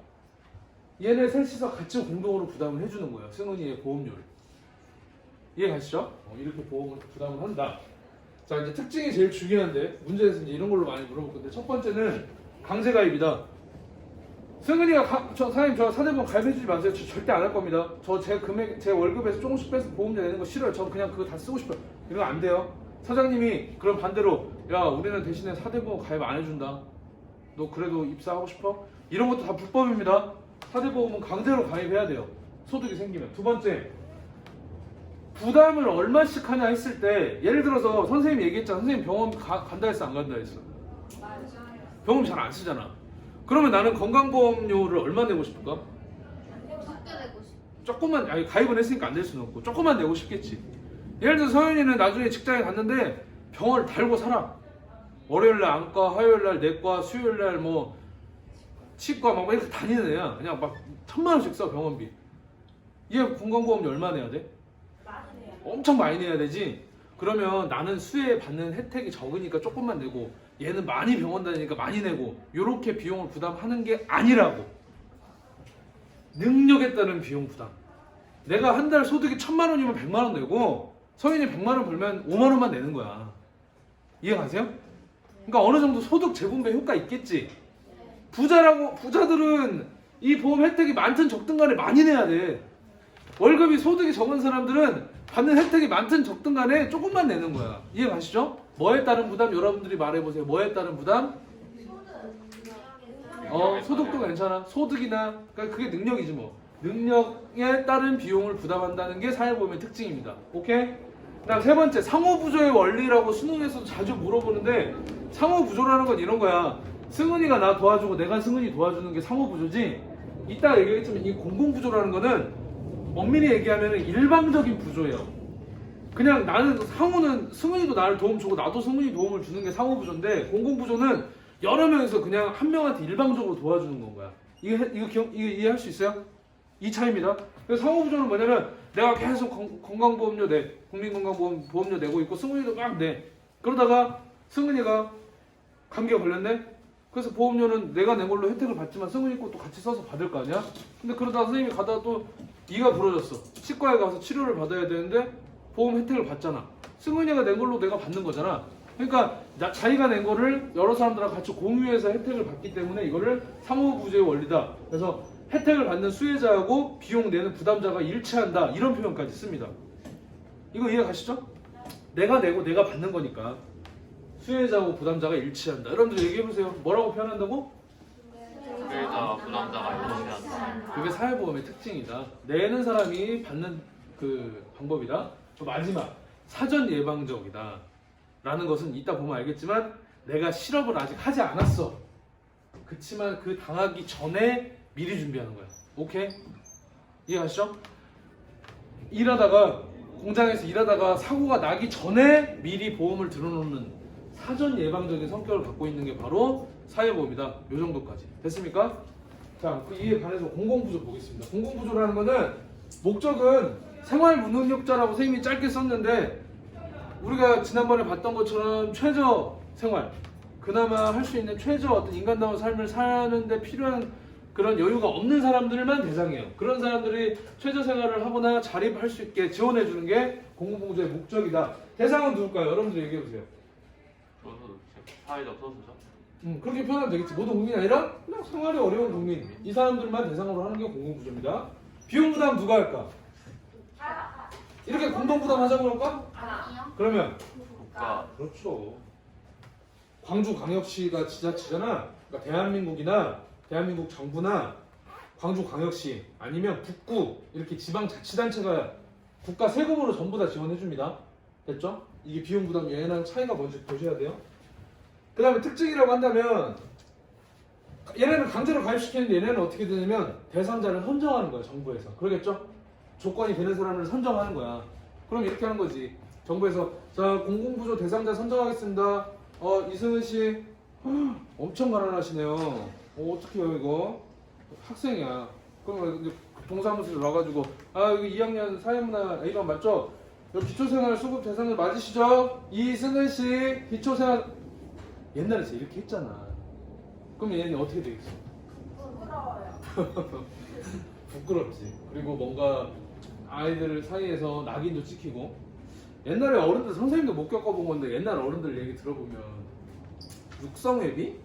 얘네 셋이서 같이 공동으로 부담을 해주는 거예요. 승은이의 보험료를. 이해 가시죠? 이렇게 보험을 부담을 한다. 자, 이제 특징이 제일 중요한데 문제에서 이제 이런 걸로 많이 물어볼 건데 첫 번째는 강제 가입이다. 승은이가 사장님 저 사대보험 가입해주지 마세요. 저 절대 안 할 겁니다. 저 제 월급에서 조금씩 빼서 보험료 내는 거 싫어요. 저 그냥 그거 다 쓰고 싶어요. 이런 거 안 돼요. 사장님이 그럼 반대로 야 우리는 대신에 사대보험 가입 안 해준다. 너 그래도 입사하고 싶어? 이런 것도 다 불법입니다. 사대보험은 강제로 가입해야 돼요. 소득이 생기면. 두 번째, 부담을 얼마씩 하냐 했을 때 예를 들어서 선생님이 얘기했잖아. 선생님 병원 간다 했어 안 간다 했어? 병원 잘 안 쓰잖아. 그러면 나는 건강보험료를 얼마 내고 싶을까? 조금만, 아니 가입은 했으니까 안 될 수는 없고 조금만 내고 싶겠지. 예를 들어서 서윤이는 나중에 직장에 갔는데 병원을 달고 살아. 월요일날 안과, 화요일날 내과, 수요일날 뭐 치과 막 이렇게 다니는 애야. 그냥 막 1,000만 원씩 써 병원비. 얘 건강보험료 얼마 내야 돼? 엄청 많이 내야 되지. 그러면 나는 수혜 받는 혜택이 적으니까 조금만 내고 얘는 많이 병원 다니니까 많이 내고 이렇게 비용을 부담하는 게 아니라고. 능력에 따른 비용 부담. 내가 한 달 소득이 1,000만 원이면 100만 원 내고 서인이 100만 원 벌면 5만 원만 내는 거야. 이해 가세요? 그러니까 어느 정도 소득 재분배 효과 있겠지. 부자들은 이 보험 혜택이 많든 적든 간에 많이 내야 돼. 월급이 소득이 적은 사람들은 받는 혜택이 많든 적든 간에 조금만 내는 거야. 이해 가시죠? 뭐에 따른 부담? 여러분들이 말해보세요. 뭐에 따른 부담? 소득도 괜찮아. 소득이나 그러니까 그게 능력이지 뭐. 능력에 따른 비용을 부담한다는 게 사회보험의 특징입니다. 오케이? 그다음 세 번째, 상호부조의 원리라고 수능에서도 자주 물어보는데 상호부조라는 건 이런 거야. 승은이가 나 도와주고 내가 승은이 도와주는 게 상호부조지. 이따 얘기했지만 이 공공부조라는 거는 엄밀히 얘기하면 일방적인 부조예요. 그냥 나는 상호는 승은이도 나를 도움 주고 나도 승은이 도움을 주는 게 상호부조인데 공공부조는 여러 명에서 그냥 한 명한테 일방적으로 도와주는 건 거야. 이거 이해할 수 있어요? 이 차이입니다. 그래서 상호부조는 뭐냐면 내가 계속 건강보험료 내, 국민건강보험료 내고 있고 승은이도 막 내. 그러다가 승은이가 감기가 걸렸네? 그래서 보험료는 내가 낸 걸로 혜택을 받지만 승은이 것도 같이 써서 받을 거 아니야? 근데 그러다가 선생님이 가다가 또 이가 부러졌어. 치과에 가서 치료를 받아야 되는데 보험 혜택을 받잖아. 승은이가 낸 걸로 내가 받는 거잖아. 그러니까 자기가 낸 거를 여러 사람들하고 같이 공유해서 혜택을 받기 때문에 이거를 상호부조의 원리다. 그래서 혜택을 받는 수혜자하고 비용 내는 부담자가 일치한다. 이런 표현까지 씁니다. 이거 이해 가시죠? 내가 내고 내가 받는 거니까 수혜자하고 부담자가 일치한다. 여러분들 얘기해보세요. 뭐라고 표현한다고? 수혜자 부담자가 일치한다. 그게 사회보험의 특징이다. 내는 사람이 받는 그 방법이다. 또 마지막, 사전 예방적이다. 라는 것은 이따 보면 알겠지만 내가 실업을 아직 하지 않았어. 그치만 그 당하기 전에 미리 준비하는 거야. 오케이? 이해가시죠? 일하다가 공장에서 일하다가 사고가 나기 전에 미리 보험을 들어놓는 사전 예방적인 성격을 갖고 있는 게 바로 사회보험이다. 요 정도까지. 됐습니까? 자, 그 이에 관해서 공공부조 보겠습니다. 공공부조라는 거는 목적은 생활무능력자라고 선생님이 짧게 썼는데 우리가 지난번에 봤던 것처럼 최저 생활, 그나마 할 수 있는 최저 어떤 인간다운 삶을 사는데 필요한 그런 여유가 없는 사람들만 대상이에요. 그런 사람들이 최저 생활을 하거나 자립할 수 있게 지원해 주는 게 공공부조의 목적이다. 대상은 누굴까요? 여러분들 얘기해 보세요. 저도 사회적 소수자. 그렇게 표현하면 되겠지. 모든 국민이 아니라 그냥 생활이 어려운 국민. 이 사람들만 대상으로 하는 게 공공부조입니다. 비용 부담 누가 할까? 이렇게 공동 부담하자고 할까? 그러면 국가. 그렇죠. 광주광역시가 지자체잖아. 그러니까 대한민국이나 대한민국 정부나 광주광역시 아니면 북구 이렇게 지방자치단체가 국가 세금으로 전부 다 지원해줍니다. 됐죠? 이게 비용 부담 얘랑 차이가 뭔지 보셔야 돼요. 그 다음에 특징이라고 한다면 얘네는 강제로 가입시키는데 얘네는 어떻게 되냐면 대상자를 선정하는 거야. 정부에서. 그러겠죠? 조건이 되는 사람을 선정하는 거야. 그럼 이렇게 하는 거지. 정부에서 자 공공부조 대상자 선정하겠습니다. 이승은 씨 엄청 가난하시네요. 어떡해요 이거? 학생이야. 그러면 이제 동사무소에 와가지고 여기 2학년 사회문화 A반 맞죠? 여기 기초생활 수급 대상자 맞으시죠? 이승은 씨 기초생활 옛날에 진짜 이렇게 했잖아. 그럼 얘는 어떻게 되겠어? 부끄러워요. 부끄럽지. 그리고 뭔가 아이들 사이에서 낙인도 찍히고 옛날에 어른들 선생님도 못 겪어본 건데 옛날 어른들 얘기 들어보면 육성회비?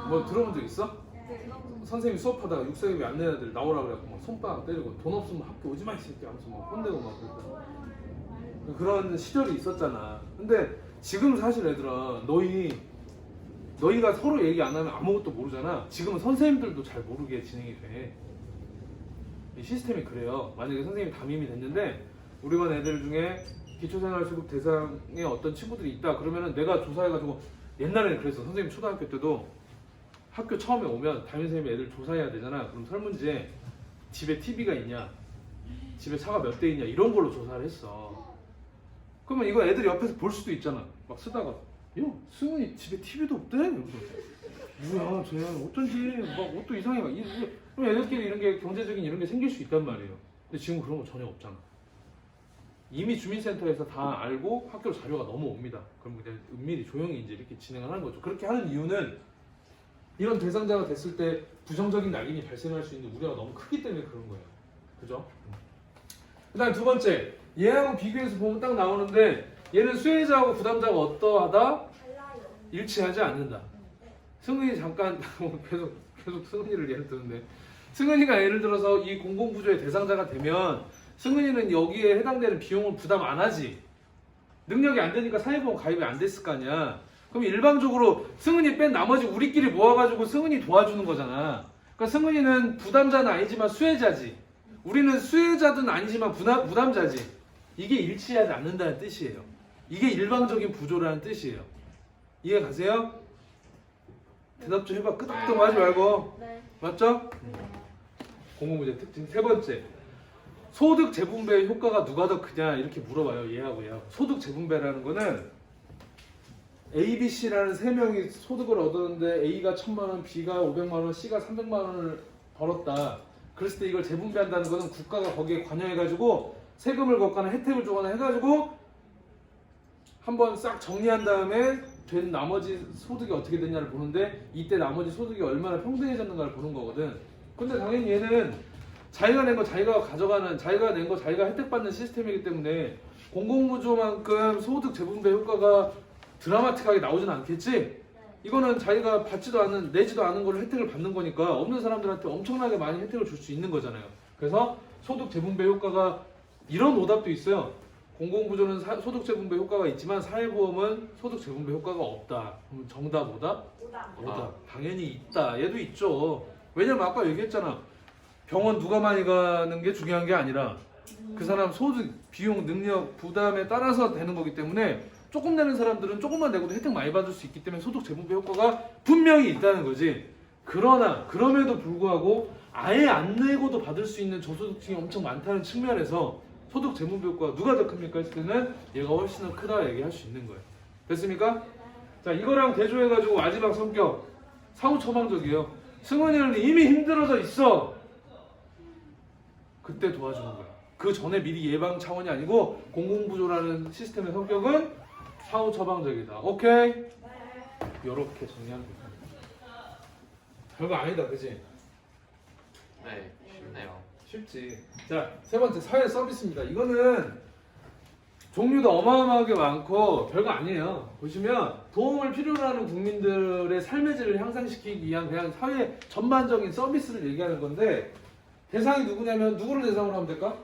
뭐 들어본 적 있어? 선생님이 수업하다가 육성회비 안 내는 애들 나오라 그래갖고 막 손바닥 때리고 돈 없으면 학교 오지 마 이 새끼 하면서 막 혼내고 막 그랬거든. 그런 시절이 있었잖아. 근데 지금 사실 애들은 너희가 서로 얘기 안 하면 아무것도 모르잖아. 지금은 선생님들도 잘 모르게 진행이 돼. 이 시스템이 그래요. 만약에 선생님이 담임이 됐는데 우리 반 애들 중에 기초생활수급 대상에 어떤 친구들이 있다 그러면은 내가 조사해가지고 옛날에는 그랬어. 선생님 초등학교 때도 학교 처음에 오면 담임선생님이 애들 조사해야 되잖아. 그럼 설문지에 집에 TV가 있냐, 집에 차가 몇 대 있냐 이런 걸로 조사를 했어. 그러면 이거 애들이 옆에서 볼 수도 있잖아. 막 쓰다가 야 승은이 집에 TV도 없대? 뭐야 쟤 어쩐지 막 옷도 이상해. 그럼 애들끼리 이런 게 경제적인 이런 게 생길 수 있단 말이에요. 근데 지금 그런 거 전혀 없잖아. 이미 주민센터에서 다 알고 학교로 자료가 넘어옵니다. 그럼 그냥 은밀히 조용히 이제 이렇게 진행을 하는 거죠. 그렇게 하는 이유는 이런 대상자가 됐을 때 부정적인 낙인이 발생할 수 있는 우려가 너무 크기 때문에 그런 거예요. 그죠? 그 다음 두 번째, 얘하고 비교해서 보면 딱 나오는데 얘는 수혜자하고 부담자가 어떠하다? 일치하지 않는다. 승은이 잠깐 계속 승은이를 예를 드는데 승은이가 예를 들어서 이 공공부조의 대상자가 되면 승은이는 여기에 해당되는 비용을 부담 안 하지. 능력이 안 되니까 사회보험 가입이 안 됐을 거 아니야. 그럼 일방적으로 승은이 뺀 나머지 우리끼리 모아가지고 승은이 도와주는 거잖아. 그러니까 승은이는 부담자는 아니지만 수혜자지. 우리는 수혜자든 아니지만 부담자지. 이게 일치하지 않는다는 뜻이에요. 이게 일방적인 부조라는 뜻이에요. 이해 가세요? 대답 좀 해봐. 끄덕끄덕 하지 말고. 네. 맞죠? 공공부조의 특징 세 번째. 소득 재분배의 효과가 누가 더 크냐 이렇게 물어봐요. 얘하고 얘하고. 소득 재분배라는 거는 A, B, C라는 세 명이 소득을 얻었는데 A가 1,000만 원, B가 500만 원, C가 300만 원을 벌었다. 그랬을 때 이걸 재분배한다는 것은 국가가 거기에 관여해가지고 세금을 걷거나 혜택을 주거나 해가지고 한번 싹 정리한 다음에 된 나머지 소득이 어떻게 됐냐를 보는데 이때 나머지 소득이 얼마나 평등해졌는가를 보는 거거든. 근데 당연히 얘는 자기가 낸 거 자기가 가져가는, 자기가 낸 거 자기가 혜택받는 시스템이기 때문에 공공부조만큼 소득 재분배 효과가 드라마틱하게 나오진 않겠지? 이거는 자기가 받지도 않는, 내지도 않은 걸 혜택을 받는 거니까 없는 사람들한테 엄청나게 많이 혜택을 줄 수 있는 거잖아요. 그래서 소득 재분배 효과가 이런 오답도 있어요. 공공부조는 소득 재분배 효과가 있지만 사회보험은 소득 재분배 효과가 없다. 그럼 정답 오답? 오답. 당연히 있다. 얘도 있죠. 왜냐면 아까 얘기했잖아. 병원 누가 많이 가는 게 중요한 게 아니라 그 사람 소득, 비용, 능력, 부담에 따라서 되는 거기 때문에 조금 내는 사람들은 조금만 내고도 혜택 많이 받을 수 있기 때문에 소득 재분배 효과가 분명히 있다는 거지. 그러나 그럼에도 불구하고 아예 안 내고도 받을 수 있는 저소득층이 엄청 많다는 측면에서 소득 재분배 효과가 누가 더 큽니까 했을 때는 얘가 훨씬 더 크다 얘기할 수 있는 거예요. 됐습니까? 자, 이거랑 대조해가지고 마지막 성격 사후 처방적이에요. 승은이는 이미 힘들어져 있어. 그때 도와주는 거야. 그 전에 미리 예방 차원이 아니고 공공부조라는 시스템의 성격은 사후 처방적이다. 오케이? 요렇게 정리하면 됩니다. 별거 아니다, 그치? 네, 쉽네요. 쉽지. 자, 세 번째 사회 서비스입니다. 이거는 종류도 어마어마하게 많고 별거 아니에요. 보시면 도움을 필요로 하는 국민들의 삶의 질을 향상시키기 위한 그냥 사회 전반적인 서비스를 얘기하는 건데 대상이 누구냐면 누구를 대상으로 하면 될까?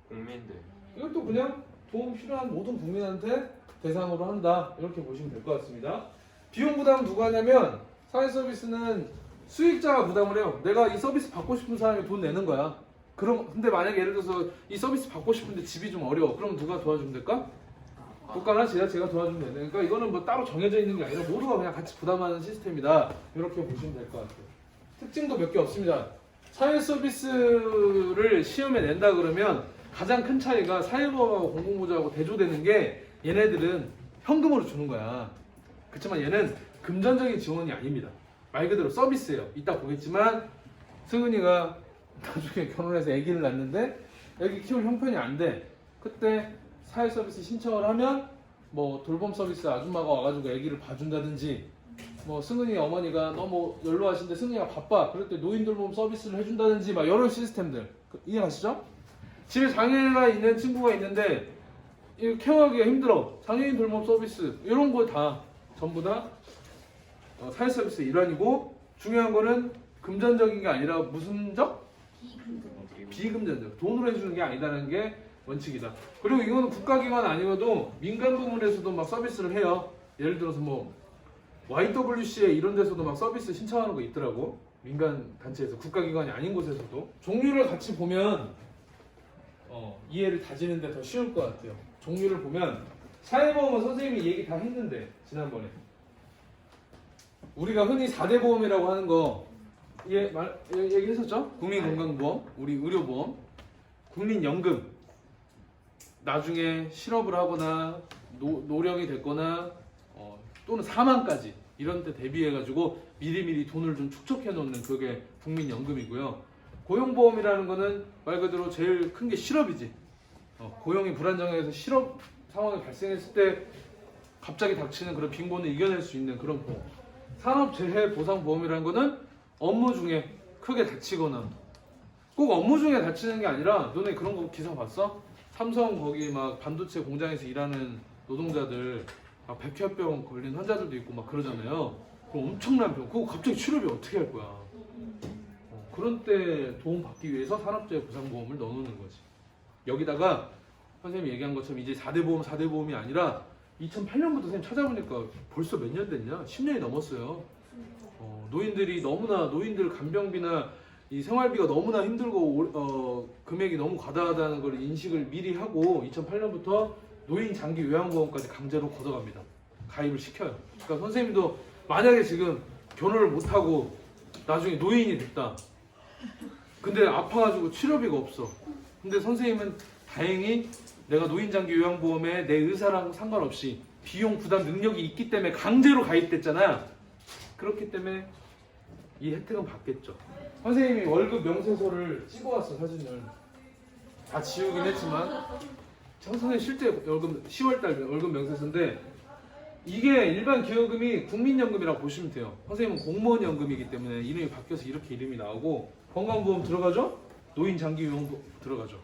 국민들. 이것도 그냥 도움 필요한 모든 국민한테 대상으로 한다. 이렇게 보시면 될 것 같습니다. 비용 부담 누가 하냐면 사회 서비스는 수익자가 부담을 해요. 내가 이 서비스 받고 싶은 사람이 돈 내는 거야. 근데 만약에 예를 들어서 이 서비스 받고 싶은데 집이 좀 어려워. 그럼 누가 도와주면 될까? 국가나 제가 도와주면 되네. 그러니까 이거는 뭐 따로 정해져 있는 게 아니라 모두가 그냥 같이 부담하는 시스템이다. 이렇게 보시면 될 것 같아요. 특징도 몇 개 없습니다. 사회 서비스를 시험에 낸다 그러면 가장 큰 차이가 사회보험하고 공공부조하고 대조되는 게 얘네들은 현금으로 주는 거야. 그렇지만 얘는 금전적인 지원이 아닙니다. 말 그대로 서비스예요. 이따 보겠지만 승은이가 나중에 결혼해서 아기를 낳는데 아기 키울 형편이 안 돼. 그때 사회 서비스 신청을 하면 뭐 돌봄 서비스 아줌마가 와가지고 아기를 봐준다든지 뭐 승은이 어머니가 너무 연로하신데 승은이가 바빠. 그럴 때 노인 돌봄 서비스를 해준다든지 막 이런 시스템들 이해가시죠? 집에 장애가 있는 친구가 있는데 이 케어하기가 힘들어. 장애인 돌봄 서비스 이런 거 다 전부 다 사회 서비스의 일환이고 중요한 거는 금전적인 게 아니라 무슨적? 비금전적. 돈으로 해주는 게 아니다는 게 원칙이다. 그리고 이거는 국가기관 아니어도 민간 부문에서도 막 서비스를 해요. 예를 들어서 뭐 YWCA 이런 데서도 막 서비스 신청하는 거 있더라고. 민간 단체에서 국가기관이 아닌 곳에서도. 종류를 같이 보면 이해를 다지는데 더 쉬울 것 같아요. 종류를 보면 사회보험은 선생님이 얘기 다 했는데 지난번에 우리가 흔히 4대 보험이라고 하는 거 얘기했었죠? 국민건강보험, 우리 의료보험, 국민연금. 나중에 실업을 하거나 노령이 됐거나 또는 사망까지 이런 데 대비해가지고 미리미리 돈을 좀 축적해 놓는 그게 국민연금이고요. 고용보험이라는 거는 말 그대로 제일 큰 게 실업이지. 고용이 불안정해서 실업 상황이 발생했을 때 갑자기 닥치는 그런 빈곤을 이겨낼 수 있는 그런 보험. 산업재해보상보험이라는 거는 업무 중에 크게 다치거나 꼭 업무 중에 다치는 게 아니라 너네 그런 거 기사 봤어? 삼성 거기 막 반도체 공장에서 일하는 노동자들 막 백혈병 걸린 환자들도 있고 막 그러잖아요. 그럼 엄청난 병. 그거 갑자기 치료비 어떻게 할 거야? 그런 때 도움 받기 위해서 산업재해 보상보험을 넣어놓는 거지. 여기다가 선생님이 얘기한 것처럼 이제 4대 보험, 4대 보험이 아니라 2008년부터 선생님 찾아보니까 벌써 몇 년 됐냐? 10년이 넘었어요. 노인들이 너무나 노인들 간병비나 이 생활비가 너무나 힘들고 금액이 너무 과다하다는 걸 인식을 미리 하고 2008년부터 노인 장기 요양보험까지 강제로 걷어갑니다. 가입을 시켜요. 그러니까 선생님도 만약에 지금 결혼을 못하고 나중에 노인이 됐다. 근데 아파가지고 치료비가 없어. 근데 선생님은 다행히 내가 노인 장기 요양보험에 내 의사랑 상관없이 비용 부담 능력이 있기 때문에 강제로 가입됐잖아. 그렇기 때문에 이 혜택은 받겠죠. 선생님이 월급 명세서를 찍어왔어, 사진을. 다 지우긴 했지만 선생님 실제 월급 10월달 월급 명세서인데 이게 일반 기여금이 국민연금이라고 보시면 돼요. 선생님은 공무원 연금이기 때문에 이름이 바뀌어서 이렇게 이름이 나오고 건강보험 들어가죠? 노인 장기 요양보험 들어가죠.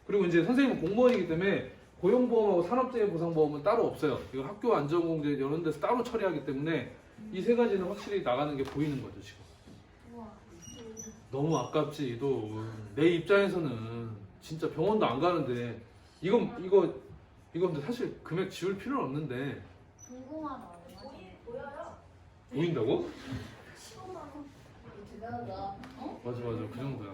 그리고 이제 선생님은 공무원이기 때문에 고용보험하고 산업재해 보상보험은 따로 없어요. 이거 학교 안전공제 이런 데서 따로 처리하기 때문에 이 세 가지는 확실히 나가는 게 보이는 거죠 지금. 너무 아깝지. 또 내 입장에서는 진짜 병원도 안 가는데 이거 근데 사실 금액 지울 필요는 없는데 궁금하다. 보인다고? 15만 원. 대단하다. 맞아 그 정도야.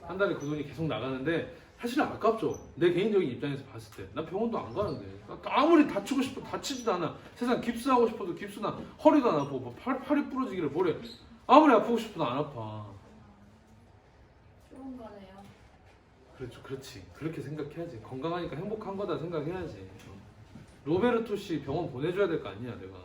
한 달에 그 돈이 계속 나가는데 사실은 아깝죠. 내 개인적인 입장에서 봤을 때. 나 병원도 안 가는데. 나 아무리 다치고 싶어도 다치지도 않아. 세상 깁스하고 싶어도 깁스나 허리도 안 아파. 뭐 팔이 부러지기를 뭐래. 아무리 아프고 싶어도 안 아파. 좋은 거네요. 그렇죠. 그렇지. 그렇게 생각해야지. 건강하니까 행복한 거다 생각해야지. 로베르토 씨 병원 보내줘야 될 거 아니야 내가.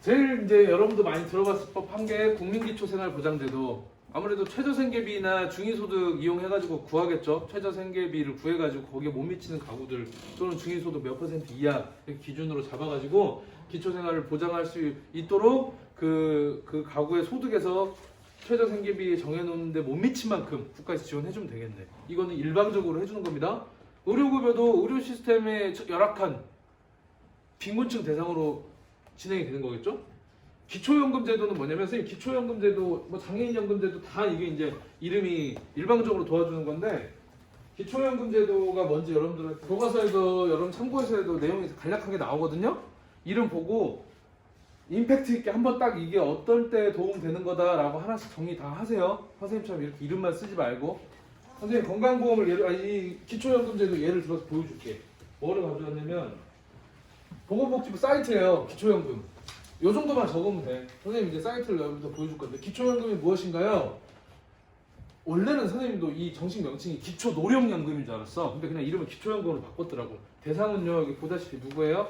제일 이제 여러분도 많이 들어봤을 법한 게 국민기초생활보장제도. 아무래도 최저생계비나 중위소득 이용해가지고 구하겠죠. 최저생계비를 구해가지고 거기에 못 미치는 가구들 또는 중위소득 몇 % 이하 이렇게 기준으로 잡아가지고 기초생활을 보장할 수 있도록 그 가구의 소득에서 최저생계비 정해놓는데 못 미친 만큼 국가에서 지원해주면 되겠네. 이거는 일방적으로 해주는 겁니다. 의료급여도 의료 시스템에 열악한 빈곤층 대상으로 진행이 되는 거겠죠? 기초연금제도는 뭐냐면 선생님 기초연금제도 뭐 장애인연금제도 다 이게 이제 이름이 일방적으로 도와주는 건데 기초연금제도가 뭔지 여러분들은 교과서에도 여러분 참고서에도 내용이 간략하게 나오거든요. 이름 보고 임팩트 있게 한번 딱 이게 어떨 때 도움 되는 거다라고 하나씩 정리 다 하세요. 선생님처럼 이렇게 이름만 쓰지 말고. 선생님 건강보험을 이 기초연금제도 예를 들어서 보여줄게. 뭐를 가져왔냐면 보건복지부 사이트예요. 기초연금. 요 정도만 적으면 돼. 선생님 이제 사이트를 여러분들 보여줄 건데 기초연금이 무엇인가요? 원래는 선생님도 이 정식 명칭이 기초노령연금인 줄 알았어. 근데 그냥 이름을 기초연금으로 바꿨더라고. 대상은요 여기 보다시피 누구예요?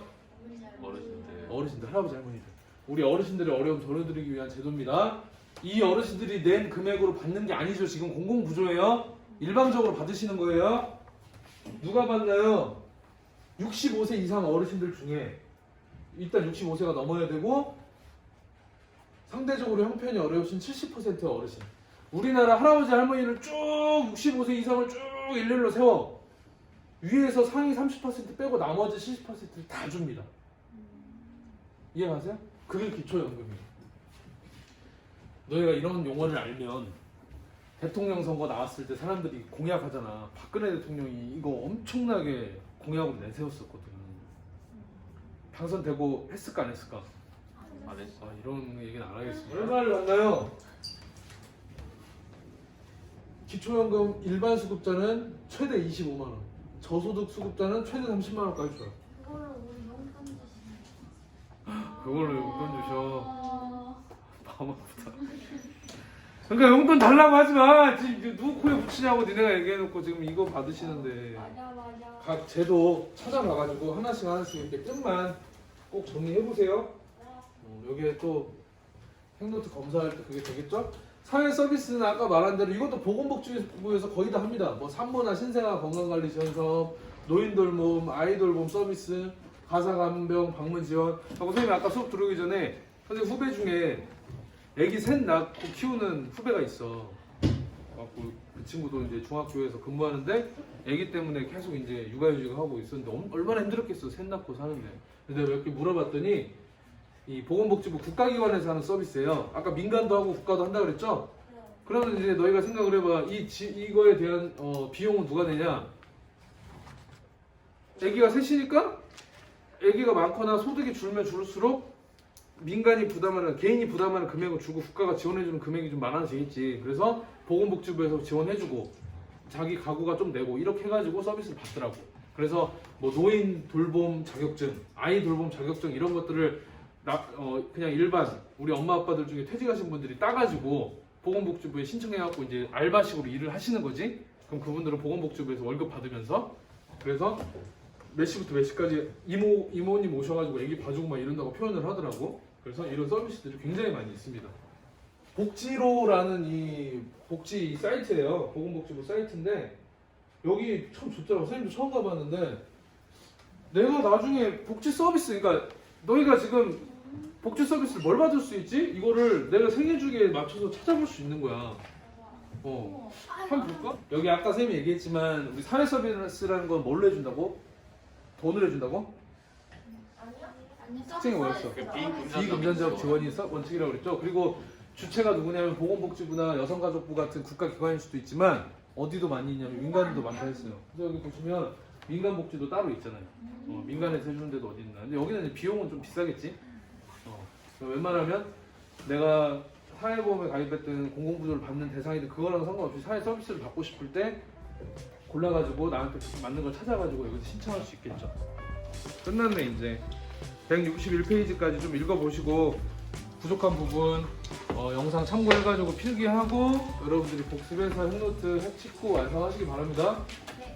어르신들, 할아버지 할머니들. 우리 어르신들의 어려움 덜어드리기 위한 제도입니다. 이 어르신들이 낸 금액으로 받는 게 아니죠. 지금 공공구조예요. 일방적으로 받으시는 거예요. 누가 받나요? 65세 이상 어르신들 중에 일단 65세가 넘어야 되고 상대적으로 형편이 어려우신 70%의 어르신. 우리나라 할아버지 할머니를 쭉 65세 이상을 쭉 일렬로 세워. 위에서 상위 30% 빼고 나머지 70%를 다 줍니다. 이해가세요? 그게 기초연금이에요. 너희가 이런 용어를 알면 대통령 선거 나왔을 때 사람들이 공약하잖아. 박근혜 대통령이 이거 엄청나게 공약으로 내세웠었거든. 당선되고 했을까 안 했을까? 안 했어. 아, 이런 얘기는 안 하겠습니다. 얼마를 받나요? 기초연금 일반 수급자는 최대 25만 원, 저소득 수급자는 최대 30만 원까지 줘요. 그걸로 우리 용돈 주시는. 그걸로 용돈 주셔. 마음 아프다. 그러니까 용돈 달라고 하지 마. 지금 누구 코에 붙이냐고 니네가 얘기해놓고 지금 이거 받으시는데. 맞아. 각 제도 찾아가가지고 하나씩 이렇게 끝만 꼭 정리해보세요. 여기에 또 행노트 검사할 때 그게 되겠죠? 사회 서비스는 아까 말한 대로 이것도 보건복지부에서 거의 다 합니다. 뭐 산모나 신생아 건강관리 지원사업, 노인돌봄, 아이돌봄 서비스, 가사간병 방문 지원. 하고 선생님이 아까 수업 들어오기 전에 선생님 후배 중에 애기 셋 낳고 키우는 후배가 있어. 그 친구도 이제 중학교에서 근무하는데 애기 때문에 계속 이제 육아휴직을 하고 있었는데 얼마나 힘들었겠어. 셋 낳고 사는데. 근데 내가 몇 개 물어봤더니 이 보건복지부 국가기관에서 하는 서비스예요. 아까 민간도 하고 국가도 한다 그랬죠? 그러면 이제 너희가 생각을 해봐. 이거에 대한 비용은 누가 내냐? 아기가 셋이니까 아기가 많거나 소득이 줄면 줄수록 민간이 부담하는, 개인이 부담하는 금액을 주고 국가가 지원해주는 금액이 좀 많아지겠지. 그래서 보건복지부에서 지원해주고 자기 가구가 좀 내고 이렇게 해가지고 서비스를 받더라고. 그래서 뭐 노인 돌봄 자격증, 아이 돌봄 자격증 이런 것들을 그냥 일반 우리 엄마 아빠들 중에 퇴직하신 분들이 따가지고 보건복지부에 신청해갖고 이제 알바식으로 일을 하시는 거지. 그럼 그분들은 보건복지부에서 월급 받으면서, 그래서 몇 시부터 몇 시까지 이모님 오셔가지고 애기 봐주고 막 이런다고 표현을 하더라고. 그래서 이런 서비스들이 굉장히 많이 있습니다. 복지로라는 이 복지 사이트예요. 보건복지부 사이트인데 여기 참 좋더라고. 선생님도 처음 가봤는데 내가 나중에 복지 서비스, 그러니까 너희가 지금 복지 서비스를 뭘 받을 수 있지? 이거를 내가 생애주기에 맞춰서 찾아볼 수 있는 거야. 한번 볼까? 여기 아까 선생님이 얘기했지만 우리 사회 서비스라는 건 뭘로 해준다고? 돈을 해준다고? 아니 특징이 뭐였어? 서비스에서 비금전적 지원이 원칙이라고 그랬죠. 그리고 주체가 누구냐면 보건복지부나 여성가족부 같은 국가기관일 수도 있지만 어디도 많이 있냐면 민간도 많다 했어요. 그래서 여기 보시면 민간복지도 따로 있잖아요. 민간에서 해주는 데도 어디 있나. 근데 여기는 이제 비용은 좀 비싸겠지. 웬만하면 내가 사회보험에 가입했던 공공부조를 받는 대상이든 그거랑 상관없이 사회 서비스를 받고 싶을 때 골라가지고 나한테 맞는 걸 찾아가지고 여기서 신청할 수 있겠죠. 끝났네 이제. 161페이지까지 좀 읽어보시고 부족한 부분 영상 참고해가지고 필기하고 여러분들이 복습해서 핵노트 핵 찍고 완성하시기 바랍니다. 네.